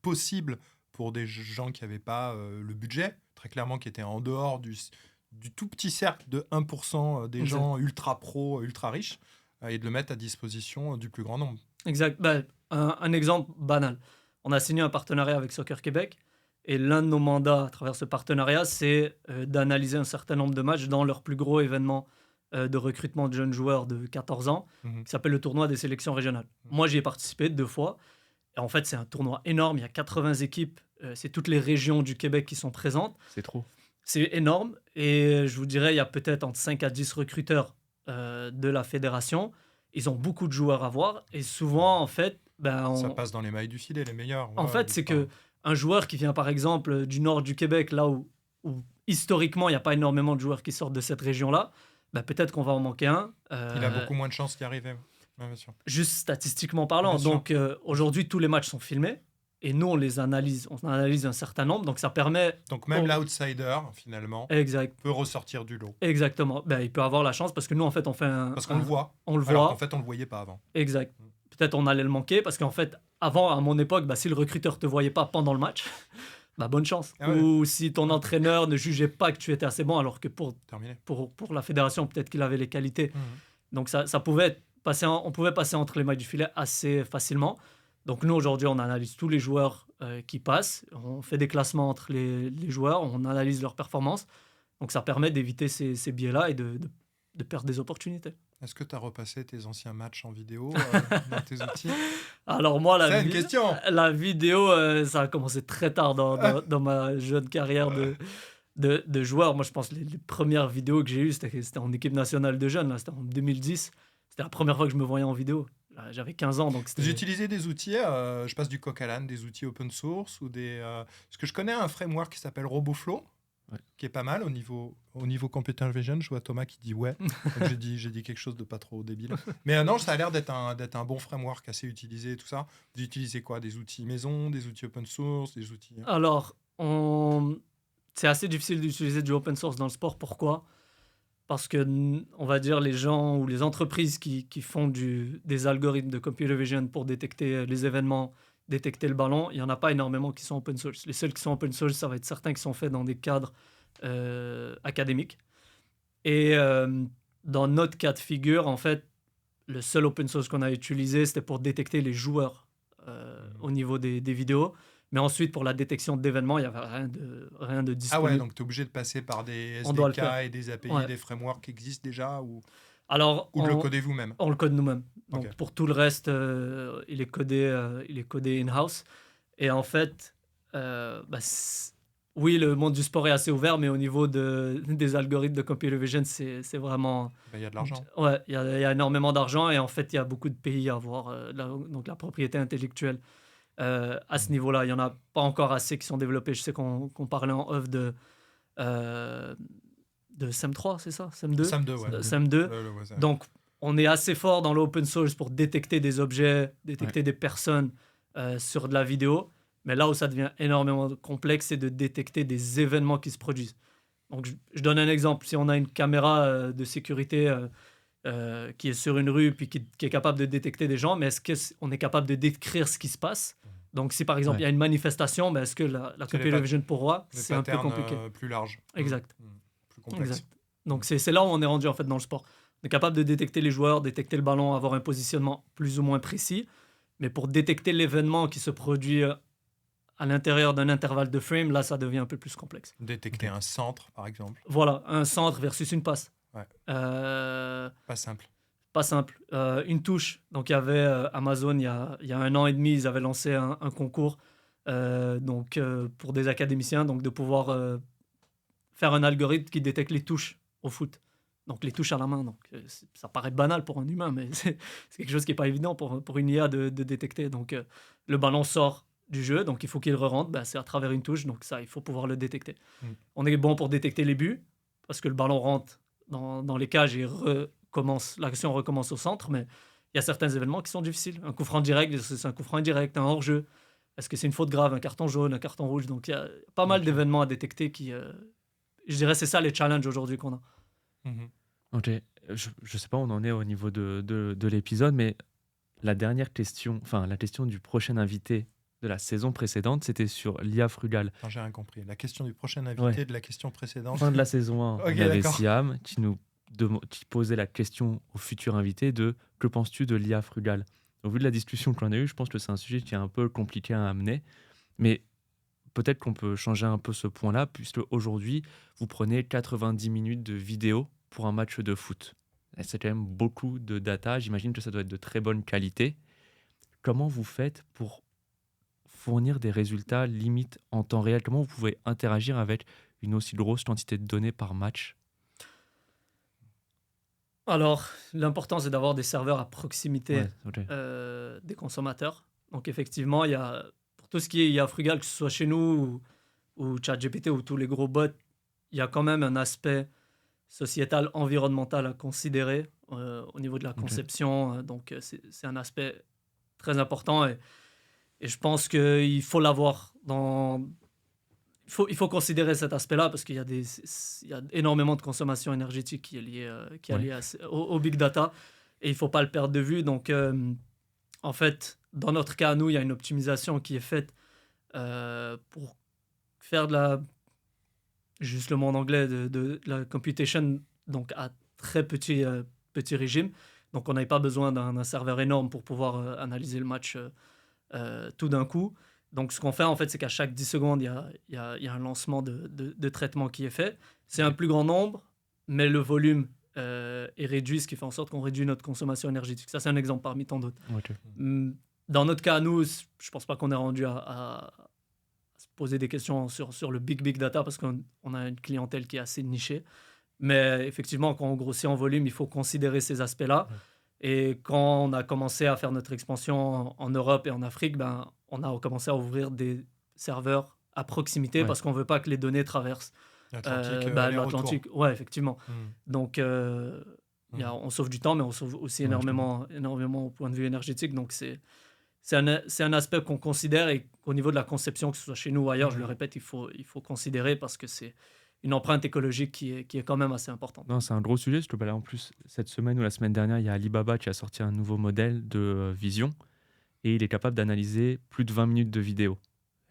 possibles pour des gens qui n'avaient pas le budget, très clairement, qui étaient en dehors du tout petit cercle de 1% des gens ultra pro, ultra riches, et de le mettre à disposition du plus grand nombre. Exact. Un exemple banal. On a signé un partenariat avec Soccer Québec. Et l'un de nos mandats à travers ce partenariat, c'est d'analyser un certain nombre de matchs dans leur plus gros événement de recrutement de jeunes joueurs de 14 ans, qui s'appelle le tournoi des sélections régionales. Moi, j'y ai participé 2 fois. Et en fait, c'est un tournoi énorme. Il y a 80 équipes. C'est toutes les régions du Québec qui sont présentes. C'est trop. C'est énorme. Et je vous dirais, il y a peut-être entre 5 à 10 recruteurs de la fédération. Ils ont beaucoup de joueurs à voir. Et souvent, en fait... Ça passe dans les mailles du filet, les meilleurs. En fait, c'est que... Un joueur qui vient par exemple du nord du Québec, là où historiquement il n'y a pas énormément de joueurs qui sortent de cette région-là, peut-être qu'on va en manquer un. Il a beaucoup moins de chances d'y arriver. Ouais, bien sûr. Juste statistiquement parlant. Donc aujourd'hui, tous les matchs sont filmés et nous on les analyse. On analyse un certain nombre, donc ça permet. Donc même l'outsider, finalement, peut ressortir du lot. Exactement. Il peut avoir la chance parce que nous en fait on fait Parce qu'on le voit. On le Alors voit. qu'en fait on le voyait pas avant. Exact. Peut-être on allait le manquer parce qu'en fait, avant, à mon époque, si le recruteur te voyait pas pendant le match, bonne chance. Ou si ton entraîneur ne jugeait pas que tu étais assez bon, alors que pour la fédération, peut-être qu'il avait les qualités. Donc ça pouvait on pouvait passer entre les mailles du filet assez facilement. Donc nous, aujourd'hui, on analyse tous les joueurs qui passent. On fait des classements entre les joueurs, on analyse leurs performances. Donc ça permet d'éviter ces biais-là et de perdre des opportunités. Est-ce que tu as repassé tes anciens matchs en vidéo dans tes outils? Alors moi, une question. La vidéo, ça a commencé très tard dans ma jeune carrière de joueur. Moi, je pense que les premières vidéos que j'ai eues, c'était en équipe nationale de jeunes. Là, c'était en 2010. C'était la première fois que je me voyais en vidéo. Là, j'avais 15 ans. Donc J'ai utilisé des outils, je passe du coq à l'âne, des outils open source ou des... Parce que je connais un framework qui s'appelle RoboFlow. Qui est pas mal au niveau computer vision. Je vois Thomas qui dit ouais. Donc j'ai dit quelque chose de pas trop débile. Mais non, ça a l'air d'être un bon framework assez utilisé et tout ça. Vous utilisez quoi? Des outils maison, des outils open source, des outils... Alors, c'est assez difficile d'utiliser du open source dans le sport. Pourquoi? Parce que, on va dire, les gens ou les entreprises qui font des algorithmes de computer vision pour détecter les événements, détecter le ballon, il n'y en a pas énormément qui sont open source. Les seuls qui sont open source, ça va être certains qui sont faits dans des cadres académiques. Et dans notre cas de figure, en fait, le seul open source qu'on a utilisé, c'était pour détecter les joueurs au niveau des vidéos. Mais ensuite, pour la détection d'événements, il n'y avait rien de disponible. Ah ouais, donc tu es obligé de passer par des SDK et des API, des frameworks qui existent déjà ou le codez vous-même? On le code nous-mêmes. Donc pour tout le reste, il est codé in-house. Et en fait, oui, le monde du sport est assez ouvert, mais au niveau des algorithmes de computer vision, c'est vraiment... Il y a de l'argent. Ouais, il y a énormément d'argent et en fait, il y a beaucoup de pays à avoir. Donc la propriété intellectuelle. À ce niveau-là, il n'y en a pas encore assez qui sont développés. Je sais qu'on parlait en off de SEM3, c'est ça? SEM2? SEM2, ouais. SEM2. Donc, on est assez fort dans l'open source pour détecter des objets, détecter des personnes sur de la vidéo. Mais là où ça devient énormément complexe, c'est de détecter des événements qui se produisent. Donc, je donne un exemple. Si on a une caméra de sécurité qui est sur une rue puis qui est capable de détecter des gens, mais est-ce qu'on est capable de décrire ce qui se passe? Donc, si par exemple il y a une manifestation, est-ce que la computer vision pour moi, c'est un peu compliqué. Plus large. Exact. Plus complexe. Exact. Donc, c'est là où on est rendu en fait dans le sport. On est capable de détecter les joueurs, détecter le ballon, avoir un positionnement plus ou moins précis. Mais pour détecter l'événement qui se produit à l'intérieur d'un intervalle de frame, là, ça devient un peu plus complexe. Détecter un centre, par exemple. Voilà, un centre versus une passe. Ouais. Pas simple. Pas simple. Une touche. Donc, il y avait Amazon, il y a 1 an et demi, ils avaient lancé un concours pour des académiciens, donc de pouvoir faire un algorithme qui détecte les touches au foot. Donc, les touches à la main. Donc, ça paraît banal pour un humain, mais c'est quelque chose qui n'est pas évident pour une IA de détecter. Donc, le ballon sort du jeu, donc il faut qu'il re-rentre. C'est à travers une touche, donc ça, il faut pouvoir le détecter. On est bon pour détecter les buts, parce que le ballon rentre dans les cages et l'action recommence au centre, mais il y a certains événements qui sont difficiles. Un coup franc direct, c'est un coup franc indirect, un hors-jeu. Est-ce que c'est une faute grave, un carton jaune, un carton rouge? Donc, il y a pas mal d'événements à détecter qui... je dirais c'est ça les challenges aujourd'hui qu'on a. Ok, je sais pas où on en est au niveau de l'épisode, mais la dernière question, enfin la question du prochain invité de la saison précédente, c'était sur l'IA frugale. Non, j'ai rien compris. La question du prochain invité de la question précédente. Fin de la saison 1, Okay, il y avait d'accord. Siam qui posait la question au futur invité de « Que penses-tu de l'IA frugale ?» Au vu de la discussion qu'on a eue, je pense que c'est un sujet qui est un peu compliqué à amener, mais peut-être qu'on peut changer un peu ce point-là, puisque aujourd'hui, vous prenez 90 minutes de vidéo pour un match de foot. Et c'est quand même beaucoup de data. J'imagine que ça doit être de très bonne qualité. Comment vous faites pour fournir des résultats limite en temps réel? Comment vous pouvez interagir avec une aussi grosse quantité de données par match? Alors, l'important, c'est d'avoir des serveurs à proximité ok. des consommateurs. Donc, effectivement, il y a, pour tout ce qui est IA Frugal, que ce soit chez nous ou ChatGPT ou tous les gros bots, il y a quand même un aspect sociétal, environnemental à considérer au niveau de la conception. Donc, c'est un aspect très important et je pense qu'il faut l'avoir dans... Il faut considérer cet aspect-là parce qu'il y a énormément de consommation énergétique qui est liée, au big data et il ne faut pas le perdre de vue. Donc, en fait, dans notre cas, nous, il y a une optimisation qui est faite pour faire de la... Juste le mot en anglais, de la computation donc à très petit régime. Donc, on n'avait pas besoin d'un serveur énorme pour pouvoir analyser le match tout d'un coup. Donc, ce qu'on fait, en fait, c'est qu'à chaque 10 secondes, il y a un lancement de traitement qui est fait. C'est un plus grand nombre, mais le volume est réduit, ce qui fait en sorte qu'on réduit notre consommation énergétique. Ça, c'est un exemple parmi tant d'autres. Dans notre cas, nous, je ne pense pas qu'on est rendu à se poser des questions sur le big data parce qu'on a une clientèle qui est assez nichée. Mais effectivement, quand on grossit en volume, il faut considérer ces aspects-là. Et quand on a commencé à faire notre expansion en Europe et en Afrique, on a commencé à ouvrir des serveurs à proximité parce qu'on ne veut pas que les données traversent l'Atlantique. Ouais, effectivement. Donc, on sauve du temps, mais on sauve aussi énormément au point de vue énergétique. Donc, c'est un aspect qu'on considère et qu'au niveau de la conception, que ce soit chez nous ou ailleurs, je le répète, il faut considérer parce que c'est une empreinte écologique qui est quand même assez importante. Non, c'est un gros sujet. Parce que, là, en plus, cette semaine ou la semaine dernière, il y a Alibaba qui a sorti un nouveau modèle de vision et il est capable d'analyser plus de 20 minutes de vidéo.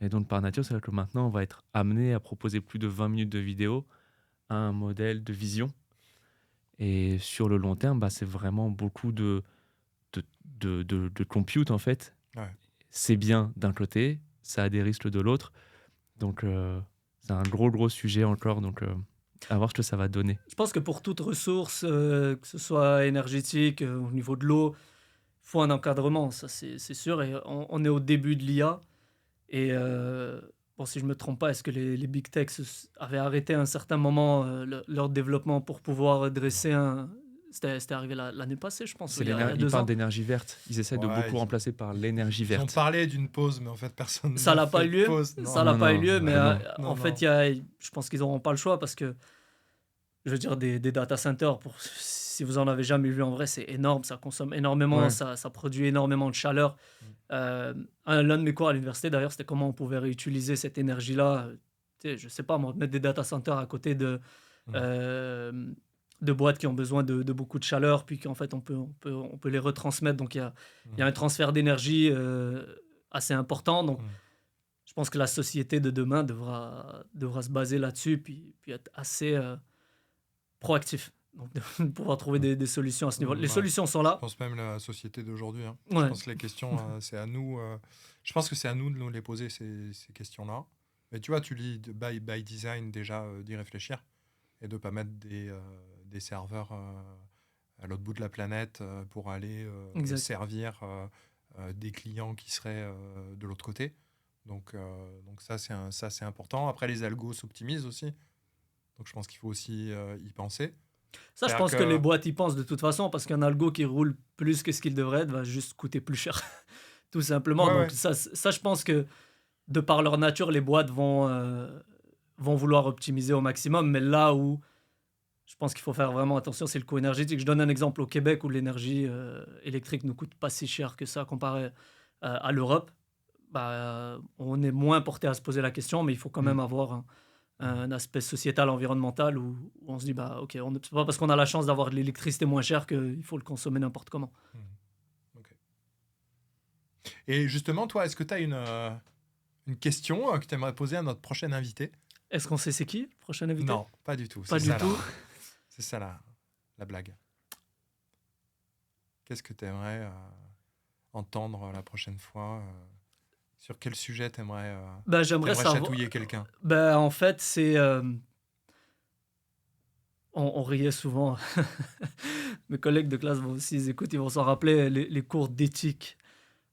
Et donc, par nature, c'est-à-dire que maintenant, on va être amené à proposer plus de 20 minutes de vidéo à un modèle de vision. Et sur le long terme, c'est vraiment beaucoup de compute, en fait. Ouais. C'est bien d'un côté, ça a des risques de l'autre. Donc, c'est un gros sujet encore. Donc, à voir ce que ça va donner. Je pense que pour toute ressource, que ce soit énergétique, au niveau de l'eau, il faut un encadrement, ça c'est sûr. Et on est au début de l'IA. Et si je ne me trompe pas, est-ce que les big techs avaient arrêté à un certain moment leur développement pour pouvoir dresser un... C'était arrivé l'année passée, je pense. Ils parlent d'énergie verte. Ils essaient de beaucoup remplacer par l'énergie verte. Ils ont parlé d'une pause, mais en fait, personne ça n'a pas eu lieu. Ça n'a pas eu lieu, mais en fait, je pense qu'ils n'auront pas le choix parce que, je veux dire, des data centers, si vous en avez jamais vu en vrai, c'est énorme. Ça consomme énormément, ça produit énormément de chaleur. L'un de mes cours à l'université, d'ailleurs, c'était comment on pouvait réutiliser cette énergie-là. Je ne sais pas, mettre des data centers à côté de boîtes qui ont besoin de beaucoup de chaleur, puis qu'en fait, on peut les retransmettre. Donc, il y a un transfert d'énergie assez important. Donc, je pense que la société de demain devra se baser là-dessus, puis être assez proactif. Donc, de pouvoir trouver des solutions à ce niveau. Les solutions sont là. Je pense même la société d'aujourd'hui. Hein. Ouais. Je pense que les questions, c'est à nous. Je pense que c'est à nous de nous les poser, ces questions-là. Mais tu vois, tu lis by design déjà d'y réfléchir et de ne pas mettre des serveurs à l'autre bout de la planète pour aller servir des clients qui seraient de l'autre côté. Donc ça, c'est important. Après, les algos s'optimisent aussi. Donc je pense qu'il faut aussi y penser. Ça, je pense que les boîtes y pensent de toute façon, parce qu'un algo qui roule plus que ce qu'il devrait être va juste coûter plus cher, tout simplement. Ouais, donc ça, je pense que de par leur nature, les boîtes vont vouloir optimiser au maximum. Mais là où je pense qu'il faut faire vraiment attention, c'est le coût énergétique. Je donne un exemple au Québec où l'énergie électrique ne coûte pas si cher que ça comparé à l'Europe. On est moins porté à se poser la question, mais il faut quand même avoir un aspect sociétal, environnemental, où on se dit, ok, c'est pas parce qu'on a la chance d'avoir de l'électricité moins chère qu'il faut le consommer n'importe comment. Okay. Et justement, toi, est-ce que tu as une question que tu aimerais poser à notre prochain invité? Est-ce qu'on sait c'est qui, le prochain invité? Non, pas du tout. Pas du tout. C'est ça la blague. Qu'est-ce que tu aimerais entendre la prochaine fois sur quel sujet tu aimerais chatouiller quelqu'un? En fait, c'est... on riait souvent. Mes collègues de classe vont aussi, ils écoutent, ils vont s'en rappeler, les cours d'éthique.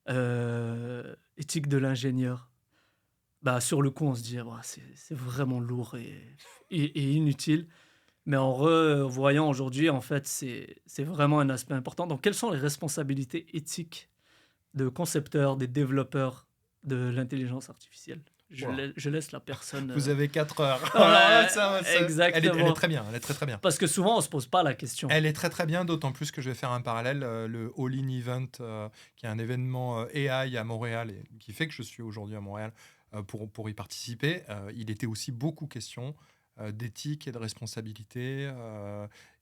Éthique de l'ingénieur. Sur le coup, on se dit, c'est vraiment lourd et inutile. Mais en revoyant aujourd'hui, en fait, c'est vraiment un aspect important. Donc, quelles sont les responsabilités éthiques de concepteurs, des développeurs de l'intelligence artificielle? Je laisse la personne... Vous avez 4 heures. Exactement. Elle est très bien, elle est très très bien. Parce que souvent, on ne se pose pas la question. Elle est très très bien, d'autant plus que je vais faire un parallèle. Le All-In Event, qui est un événement AI à Montréal, et qui fait que je suis aujourd'hui à Montréal pour y participer. Il était aussi beaucoup question d'éthique et de responsabilité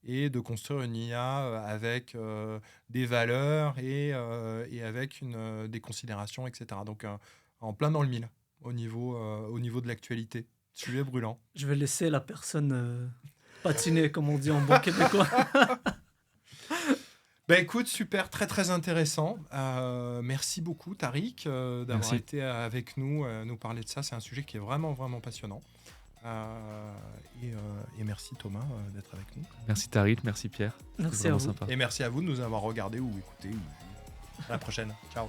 et de construire une IA avec des valeurs et avec des considérations, etc. Donc, en plein dans le mille. Au niveau de l'actualité. Sujet brûlant. Je vais laisser la personne patiner, comme on dit en bon québécois. Écoute, super, très très intéressant. Merci beaucoup, Tariq, d'avoir été avec nous, nous parler de ça. C'est un sujet qui est vraiment vraiment passionnant. Et merci Thomas d'être avec nous. Merci Tariq, merci Pierre. Merci à vous. Sympa. Et merci à vous de nous avoir regardé ou écouté. À la prochaine. Ciao.